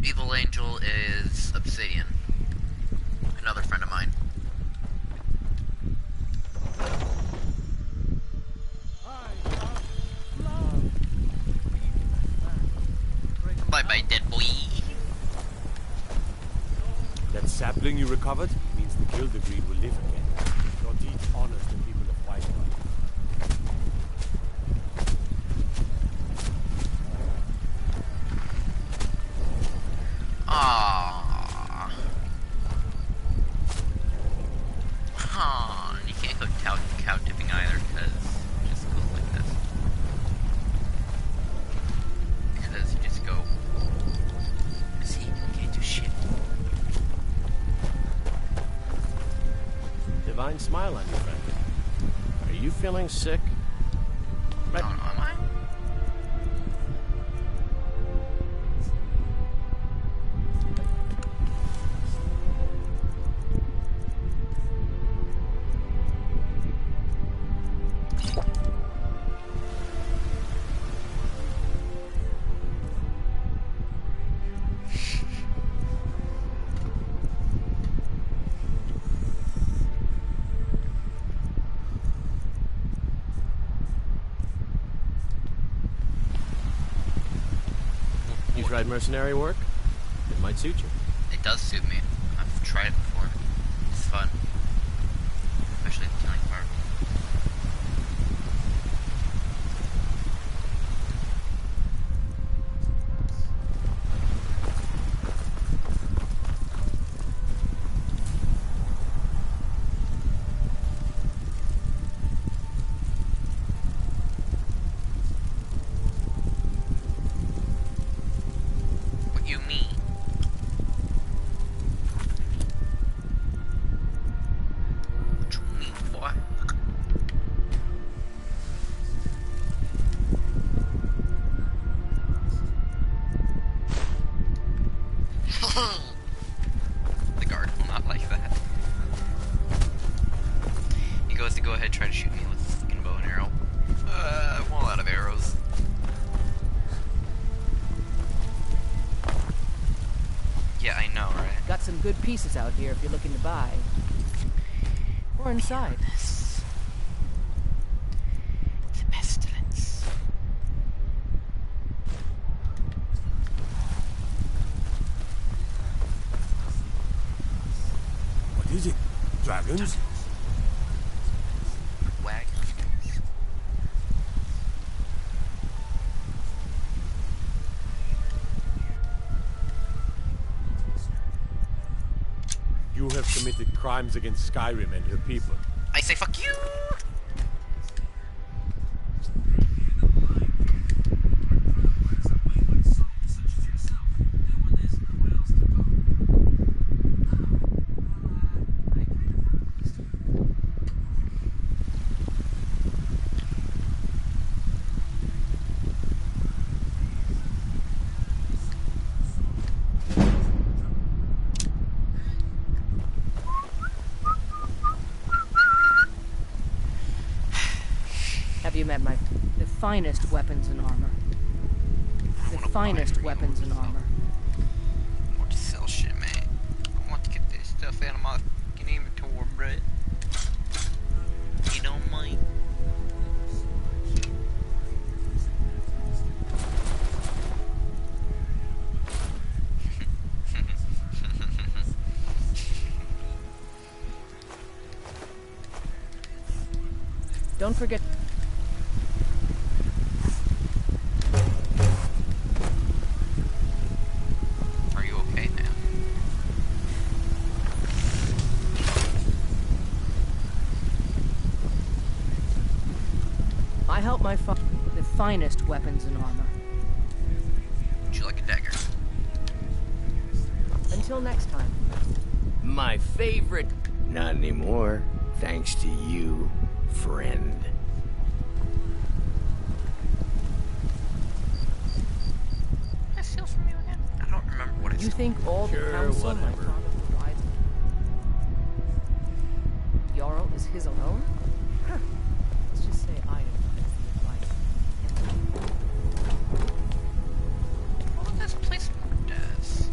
Evil Angel is Obsidian. Another friend of mine. Bye-bye, dead boy. That sapling you recovered means the Gildergreen will live again. Your deed honors the people of Whiteblood. Aww. Huh. You can't go cow tipping either, because it just goes like this. Because you just go... See? You can't do shit. Divine smile on you, friend. Are you feeling sick? I don't know, am I? You tried mercenary work? It might suit you. It does suit me. I've tried it before. It's fun. Especially the killing part. What you mean? What you mean, boy? The guard will not like that. He goes to go ahead and try to shoot me with his fucking bow and arrow. I'm all out of arrows. Yeah, I know, right? Got some good pieces out here if you're looking to buy. Or inside. The pestilence. What is it? Dragons? Wagons. You have committed crimes against Skyrim and her people. I say fuck you! Have you met the finest weapons and armor? The finest weapons and armor. I want to sell shit, man. I want to get this stuff out of my fucking inventory, bruh. You don't mind? Don't forget. Are you okay, man? I help my the finest weapons and armor. Would you like a dagger? Until next time. My favorite. Not anymore, thanks to you, friend. Can I steal from you again? I don't remember what it's. You think all the council might promise to Jarl is his alone? Huh. Let's just say I advise the advice. What would this place marked as?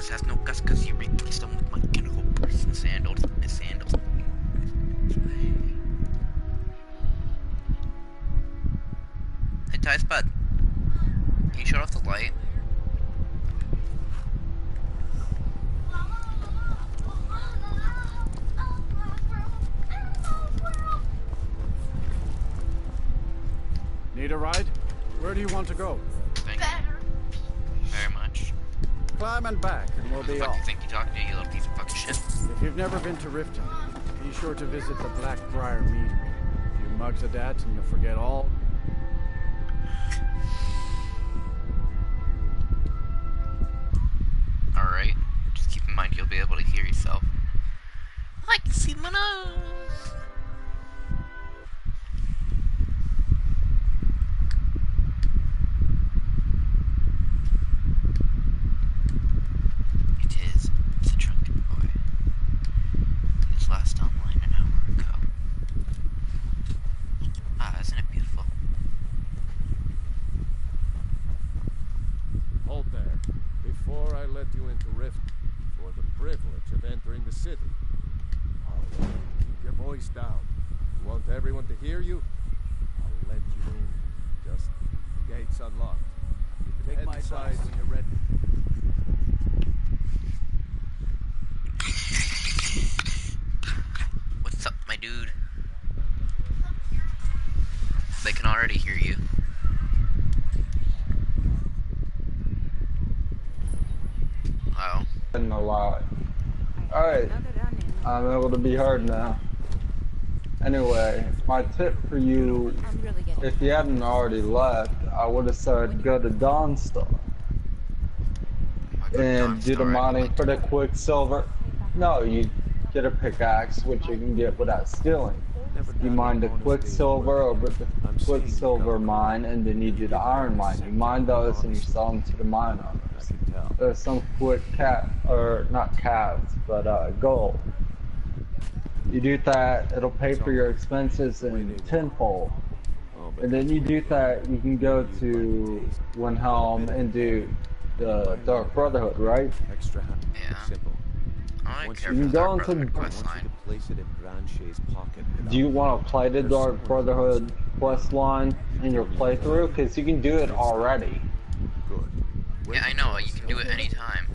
Lars has no guts because you replaced him with mechanical person sandals. Hey, Ty's bud. Can you shut off the light? Need a ride? Where do you want to go? Thank you very much. Climb and back, and we'll be off. You think you talking to, you little piece of fucking shit? If you've never been to Riften, be sure to visit the Blackbriar Meadery. A few mugs of that, and you'll forget all. Alright. Just keep in mind you'll be able to hear yourself. I can see my nose! It is the drunken boy. He was last online an hour ago. Ah, isn't it beautiful? Hold there. Before I let you into Rift, for the privilege of entering the city. Oh, keep your voice down. You want everyone to hear you? I'll let you in. Just gates unlocked. You can head inside when you're ready. What's up, my dude? They can already hear you. Oh. In a lot. Alright. I'm able to be heard now. Anyway, my tip for you, if you hadn't already left, I would have said go to Dawnstar. And do the mining for the Quicksilver. No, you get a pickaxe, which you can get without stealing. You mine the Quicksilver over the Quicksilver mine, and then you do the iron mine. You mine those and you sell them to the mine owners. There's some quick not calves, but gold. You do that, it'll pay for your expenses in tenfold. And then you do that, you can go to Windhelm and do the Dark Brotherhood, right? Extra yeah. Simple. I You can go into Place it in Branche's pocket. Do you want to play the Dark Brotherhood quest line in your playthrough? Because you can do it already. Yeah, I know. You can do it anytime.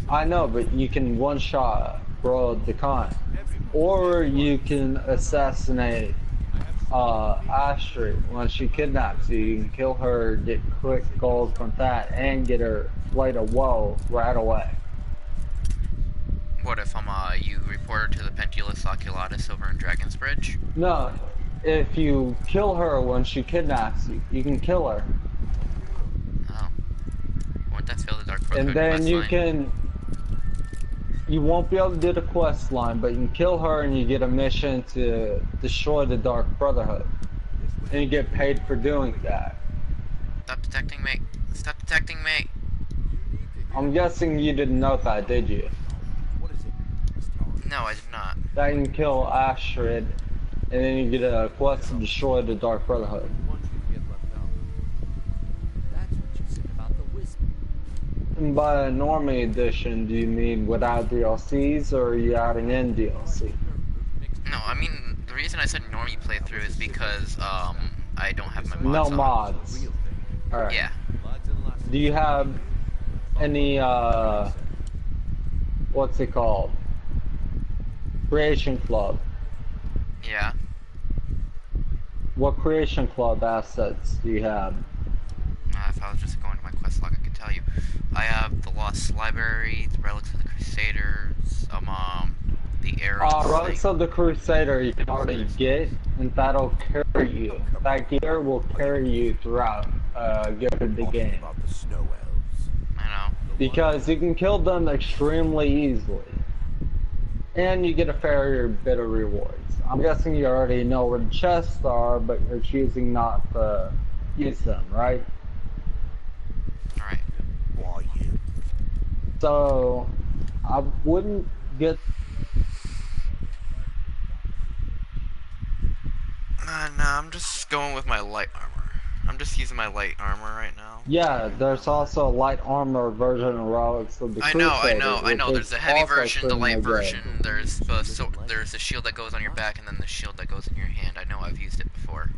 I know, but you can one-shot Bro the Khan. Or you can assassinate Astrid when she kidnaps you. You can kill her, get quick gold from that, and get her Blade of Woe right away. What if you report her to the Pentulus Oculatus over in Dragon's Bridge? No, if you kill her when she kidnaps you, you can kill her. Oh. Won't that fill the Dark Brotherhood And then quest you line? can... You won't be able to do the quest line, but you can kill her and you get a mission to destroy the Dark Brotherhood. And you get paid for doing that. Stop detecting me. Stop detecting me. I'm guessing you didn't know that, did you? No, I did not. That you can kill Astrid, and then you get a quest to destroy the Dark Brotherhood. And by a normie edition, do you mean without DLCs, or are you adding in DLC? No, I mean, the reason I said normie playthrough is because, I don't have my mods No on. mods. Alright. Yeah. Do you have any, what's it called? Creation Club. Yeah. What Creation Club assets do you have? If I was just going to my quest log, I could tell you. I have the Lost Library, the Relics of the Crusaders, the Arrows. Relics of the Crusader you can already get, and that'll carry you. That gear will carry you throughout the game. I know. Because you can kill them extremely easily. And you get a fair bit of rewards. I'm guessing you already know where the chests are, but you're choosing not to use them, right? Alright. So, I wouldn't get... No, I'm just going with my light armor. I'm just using my light armor right now. Yeah, there's also a light armor version of Relics of the Crusader. I know. There's a heavy version, the light good. version. There's a shield that goes on your back, and then the shield that goes in your hand. I know, I've used it before.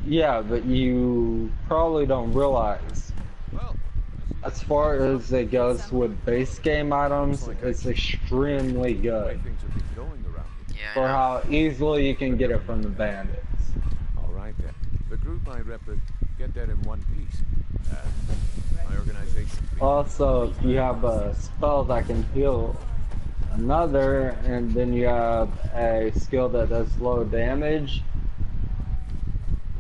Yeah, but you probably don't realize. As far as it goes with base game items, it's extremely good. Yeah, for how easily you can get it from the bandits. All right then. The group I rep get there in one piece. My organization. Also, if you have a spell that can heal another, and then you have a skill that does low damage,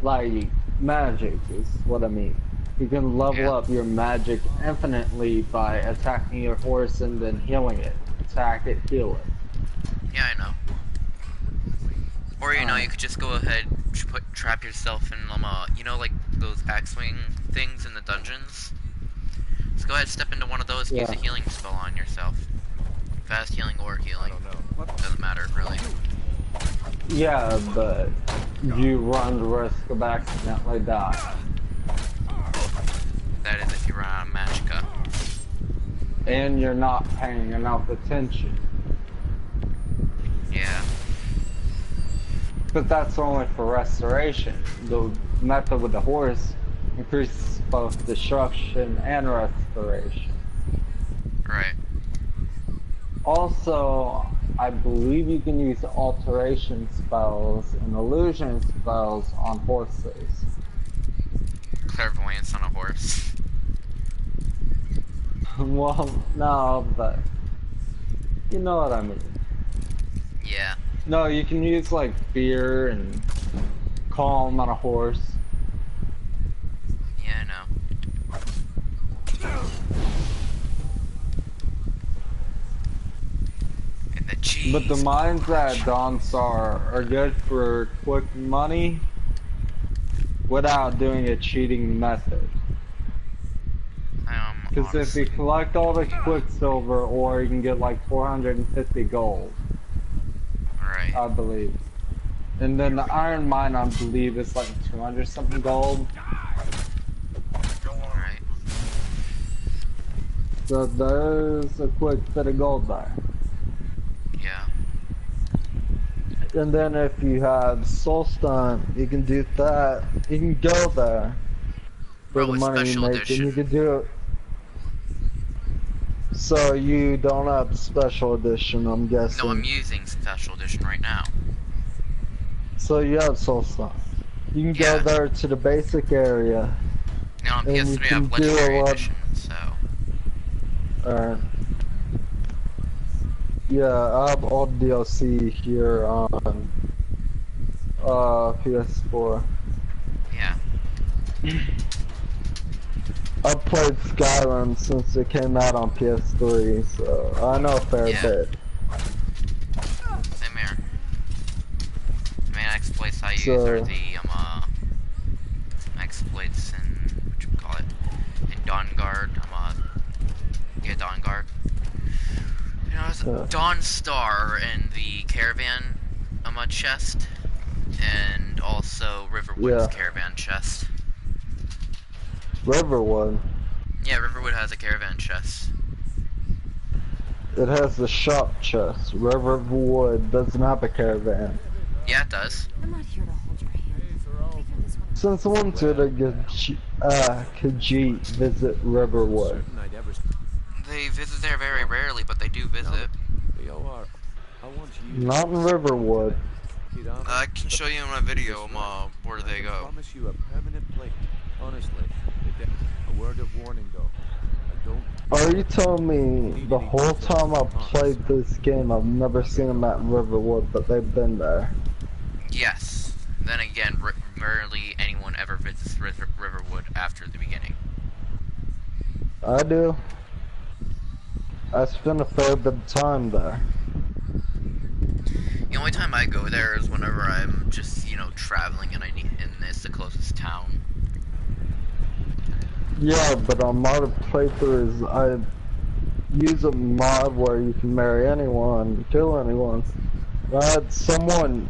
like magic is what I mean. You can level up your magic infinitely by attacking your horse and then healing it. Attack it, heal it. Yeah, I know. Or, you know, you could just go ahead, trap yourself in, you know, like those axe-wing things in the dungeons? Just go ahead, step into one of those, use a healing spell on yourself. Fast healing or healing. Doesn't matter, really. Yeah, but you run the risk of accidentally dying. That is if you run out of magicka. And you're not paying enough attention. Yeah. But that's only for restoration. The method with the horse increases both destruction and restoration. Right. Also, I believe you can use alteration spells and illusion spells on horses. Clairvoyance on a horse. Well, no, but you know what I mean. Yeah. No, you can use like fear and calm on a horse. Yeah, I know. And the cheese. But the mines at Dawnstar are good for quick money without doing a cheating method. Because if you collect all the Quicksilver, or you can get like 450 gold. Right. I believe. And then the iron mine, I believe, is like 200 something gold. Right. So there's a quick bit of gold there. Yeah. And then if you have Soulstone, you can do that. You can go there for the money you make, and you can do it. So you don't have special edition, I'm guessing. No, I'm using special edition right now. So you have Soulstone. You can go there to the basic area. Now on PS3 I have Legendary Edition, so... Alright. Yeah, I have all DLC here on PS4. Yeah. I've played Skyrim since it came out on PS3, so I know a fair bit. Same here. The main exploits I use are the exploits in in Dawnguard. Dawnguard. You know, it's Dawnstar and the Caravan chest, and also Riverwood's Caravan chest. Riverwood? Yeah, Riverwood has a caravan chest. It has the shop chest. Riverwood doesn't have a caravan. Yeah, it does. I'm not here to hold your hand. Since when did a Khajiit visit Riverwood? They visit there very rarely, but they do visit. Not in Riverwood. I can show you in my video where they go. Promise you a permanent place. Honestly, a word of warning though. Are you telling me the whole time I've played this game I've never seen them at Riverwood, but they've been there? Yes. Then again, rarely anyone ever visits Riverwood after the beginning. I do. I spend a fair bit of time there. The only time I go there is whenever I'm just, you know, traveling and it's the closest town. Yeah, but on modded playthroughs, I use a mod where you can marry anyone, kill anyone. I had someone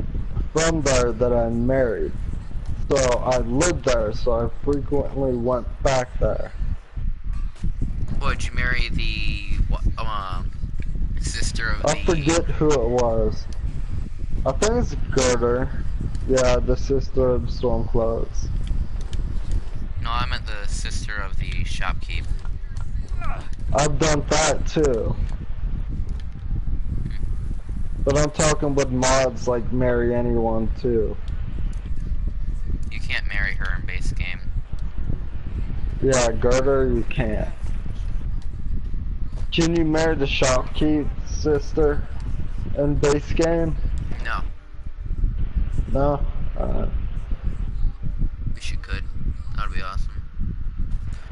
from there that I married. So I lived there, so I frequently went back there. Would you marry the sister of the? I forget who it was. I think it's Girder. Yeah, the sister of Stormcloaks. No, I meant the sister of the shopkeep. I've done that too. But I'm talking with mods like marry anyone too. You can't marry her in base game. Yeah, Girder, you can't. Can you marry the shopkeep sister in base game? No. No? Wish you could. That would be awesome.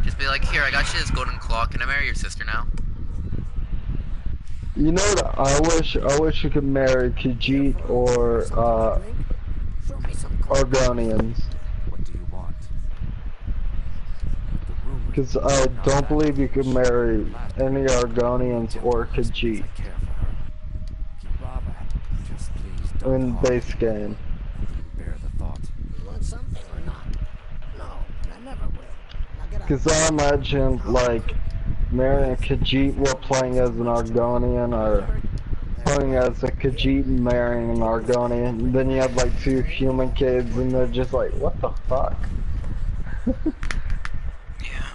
Just be like, here, I got you this golden claw. Can I marry your sister now? You know what I wish you could marry Khajiit or Argonians. What do you want? Because I don't believe you could marry any Argonians or Khajiit in base game. Bear the thought. You want something or not? No, and I never will. Now get out. Because I imagine, like, marrying a Khajiit while playing as an Argonian, or playing as a Khajiit and marrying an Argonian, and then you have, like, 2 human kids, and they're just like, what the fuck? Yeah.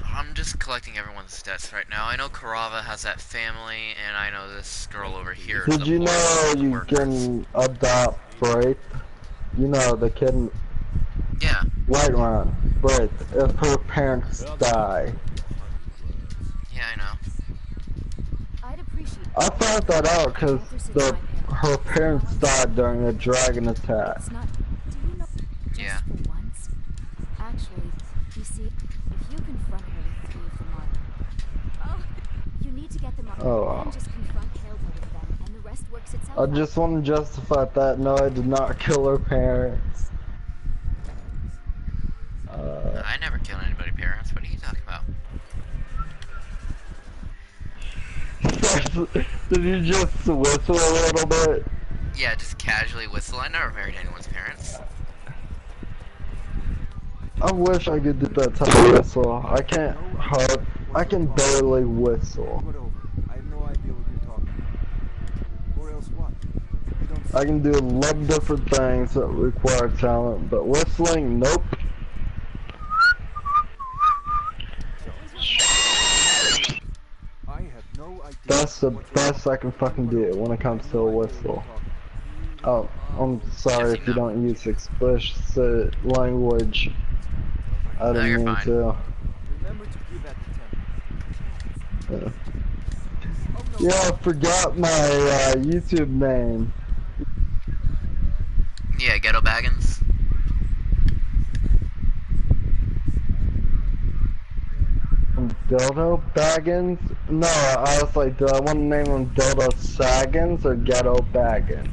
I'm just collecting everyone's stats right now. I know Karava has that family, and I know this girl over here. Did you know you can adopt Braith? You know, the kid... Yeah. Whiterun, Braith, if her parents die. Yeah, I know. I found that out because her parents died during a dragon attack. Yeah. Actually, you see, if you confront her with 3 of them on, you need to get them up. Oh. Then just confront Hilda with them, and the rest works itself I out. just want to justify that. No, I did not kill her parents. I never killed anybody's parents. What are you talking about? Did you just whistle a little bit? Yeah, just casually whistle. I never married anyone's parents. I wish I could do that type of whistle. I can't hard. I can barely whistle. I have no idea what you're talking about. Or else what? I can do a lot of different things that require talent, but whistling, nope. That's the best I can fucking do when it comes to a whistle. Oh, I'm sorry if you don't use explicit language. I didn't mean to. Yeah, I forgot my YouTube name. Yeah, Ghetto Baggins. Dildo Baggins? No, I was like, do I want to name him Dildo Saggins or Ghetto Baggins?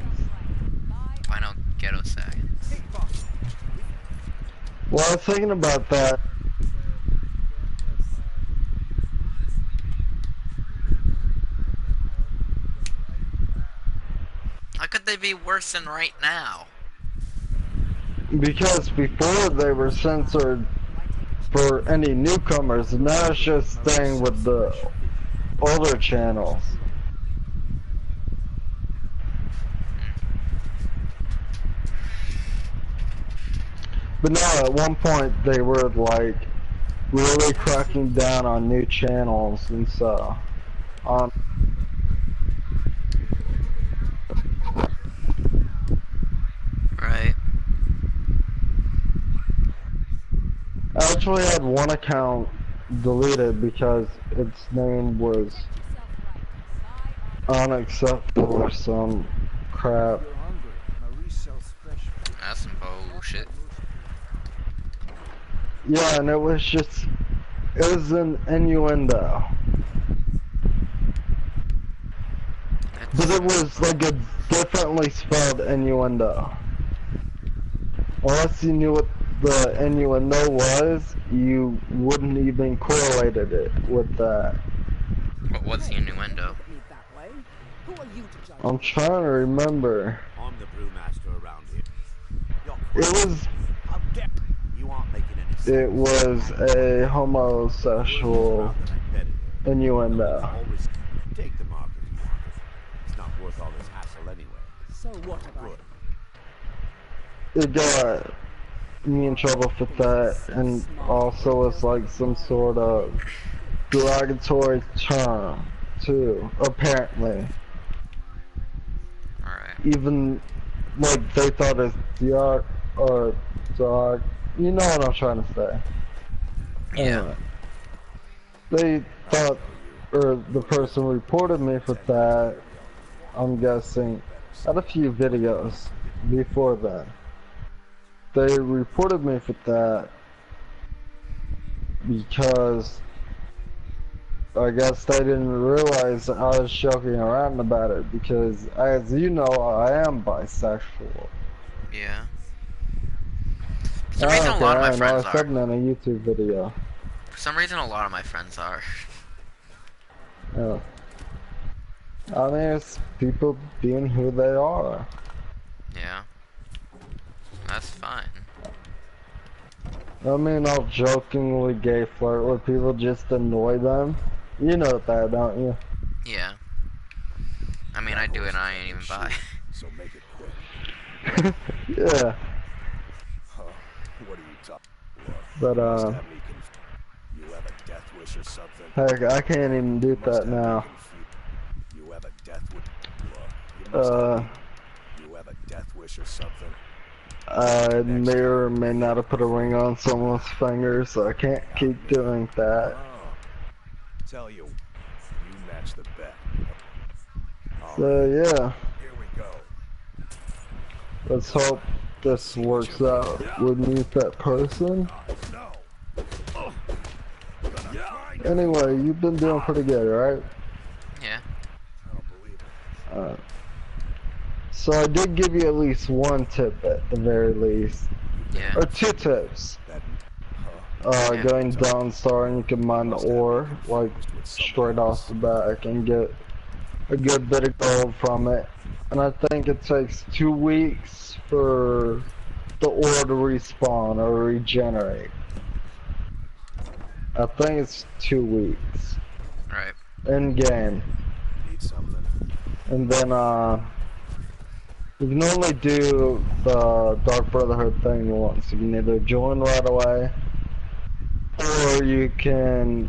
Why not Ghetto Saggins? Well, I was thinking about that. How could they be worse than right now? Because before they were censored for any newcomers, and now it's just staying with the older channels. But now at one point they were like really cracking down on new channels and so on. Right. I actually had one account deleted because its name was unacceptable or some crap. That's some bullshit. Yeah, and it was just, it was an innuendo. But it was like a differently spelled innuendo. Unless you knew what the innuendo was, you wouldn't even correlated it with that. What was the innuendo? I'm trying to remember. I'm the brewmaster around here. It was a homosexual innuendo. Take the mark if you want it. It's not worth all this hassle anyway. So what about Good. It got me in trouble for that, and also it's like some sort of derogatory term too, apparently. Alright. Even like they thought it's dog or dog. You know what I'm trying to say. Yeah. They thought, or the person reported me for that, I'm guessing, had a few videos before that. They reported me for that because I guess they didn't realize I was joking around about it because, as you know, I am bisexual. Yeah. For some reason, a lot of my friends I said it in a YouTube video. For some reason, a lot of my friends are. Yeah. I mean, it's people being who they are. Yeah. That's fine. I mean, I'll jokingly gay flirt with people just to annoy them. You know that, don't you? Yeah. I mean, I do it and I ain't even bi. So make it quick. Yeah. What are you talking? But, You have a death wish or something? heck, I can't even do that now. You have a death wish? You have a death wish or something? I may or may not have put a ring on someone's finger, so I can't keep doing that. Tell you, you match the bet. So, yeah. Here we go. Let's hope this works out. We meet that person. Anyway, you've been doing pretty good, right? Yeah. So I did give you at least one tip at the very least. Yeah. Or two tips. Going down Star and you can mine the ore, like, straight off the back and get a good bit of gold from it. And I think it takes 2 weeks for the ore to respawn or regenerate. I think it's 2 weeks. Right. In game. Need something. And then, you can only do the Dark Brotherhood thing once. You can either join right away, or you can,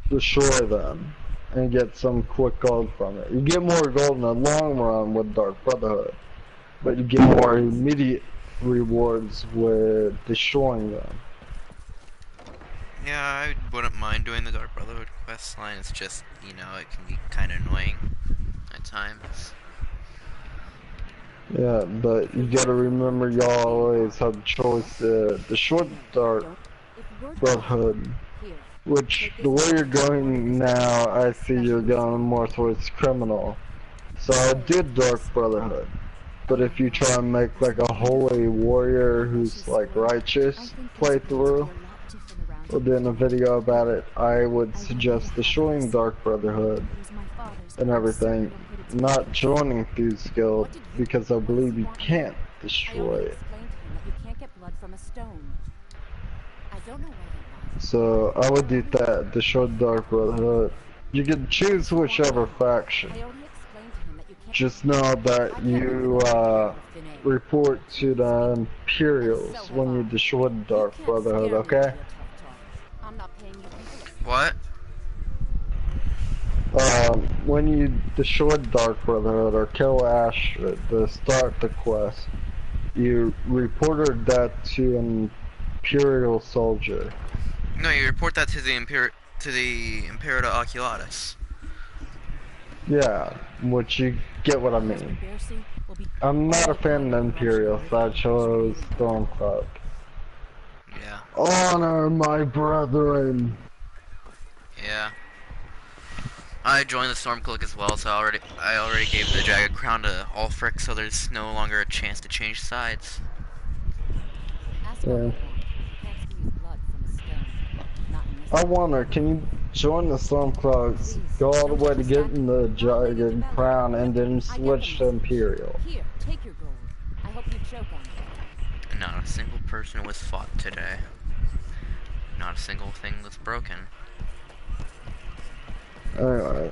destroy them and get some quick gold from it. You get more gold in the long run with Dark Brotherhood, but you get more immediate rewards with destroying them. Yeah, I wouldn't mind doing the Dark Brotherhood quest line. It's just, you know, it can be kind of annoying at times. Yeah, but you gotta remember you always have the choice to destroy the Dark Brotherhood. Which, the way you're going now, I see you're going more towards criminal. So I did Dark Brotherhood. But if you try and make like a holy warrior who's like righteous playthrough, or doing a video about it, I would suggest destroying Dark Brotherhood and everything. Not joining Thieves Guild, because I believe you can't destroy it. So I would do that, destroy Dark Brotherhood. You can choose whichever faction. Just know that you report to the Imperials when you destroy the Dark Brotherhood, okay? What? When you destroy Dark Brotherhood or kill Astrid to start the quest, you reported that to an Imperial soldier. No, you report that to the Imperator Oculatus. Yeah, which you get what I mean. I'm not a fan of the Imperial, so I chose Stormcloak. Yeah. Honor my brethren. Yeah. I joined the Stormcloak as well, so I already gave the Jagged Crown to Ulfric, so there's no longer a chance to change sides. Yeah. I wonder, can you join the Stormcloaks, go all the way to getting the Jagged Crown, and then switch to Imperial? Here, take your gold. I hope you choke on it. Not a single person was fought today. Not a single thing was broken. Anyway,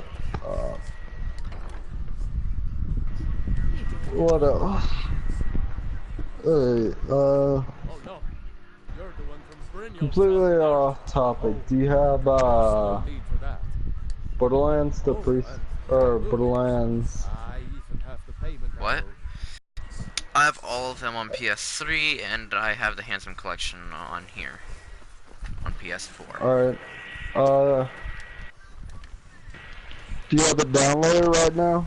what else? Hey, completely off topic. Do you have, Borderlands the Priest, or Borderlands? What? I have all of them on PS3, and I have the Handsome Collection on here. On PS4. Alright, do you have it downloaded right now?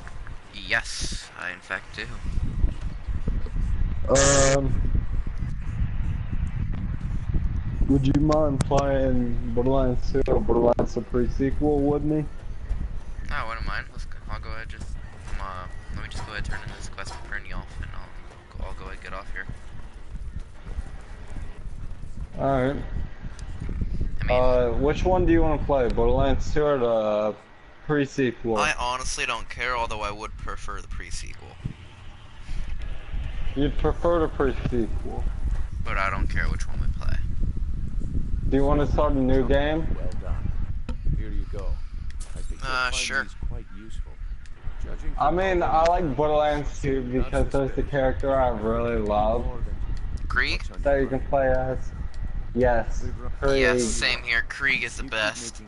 Yes, I in fact do. Would you mind playing Borderlands 2 or Borderlands the pre-sequel with me? No, I wouldn't mind. I'll go ahead let me just go ahead and turn in this quest for Bernie off, and I'll go ahead and get off here. Alright. Which one do you want to play? Borderlands 2 or the pre-sequel? I honestly don't care, although I would prefer the pre-sequel. You'd prefer the pre-sequel. But I don't care which one we play. Do you want to start a new game? Well done. Here you go. I think you'll find Sure. these quite useful. I mean, I like Borderlands 2 because there's the character I really love. Krieg? That you can play as. Yes, Krieg. Yes, same here. Krieg is the best.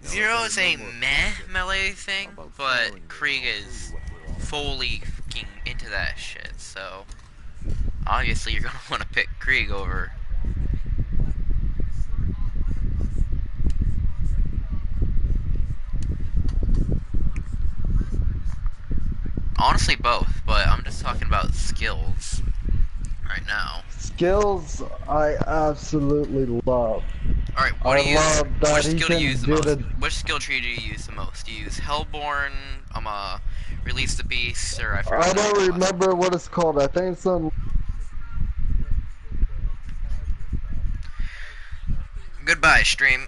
Zero is a meh melee thing, but Krieg is fully fucking into that shit, so obviously you're gonna want to pick Krieg over. Honestly, both, but I'm just talking about skills right now. Skills, I absolutely love. Alright, which skill do you use the most? Which skill tree do you use the most? Do you use Hellborn, Release the Beast, or I forgot? I don't remember what it's called. I think it's some. Goodbye, stream.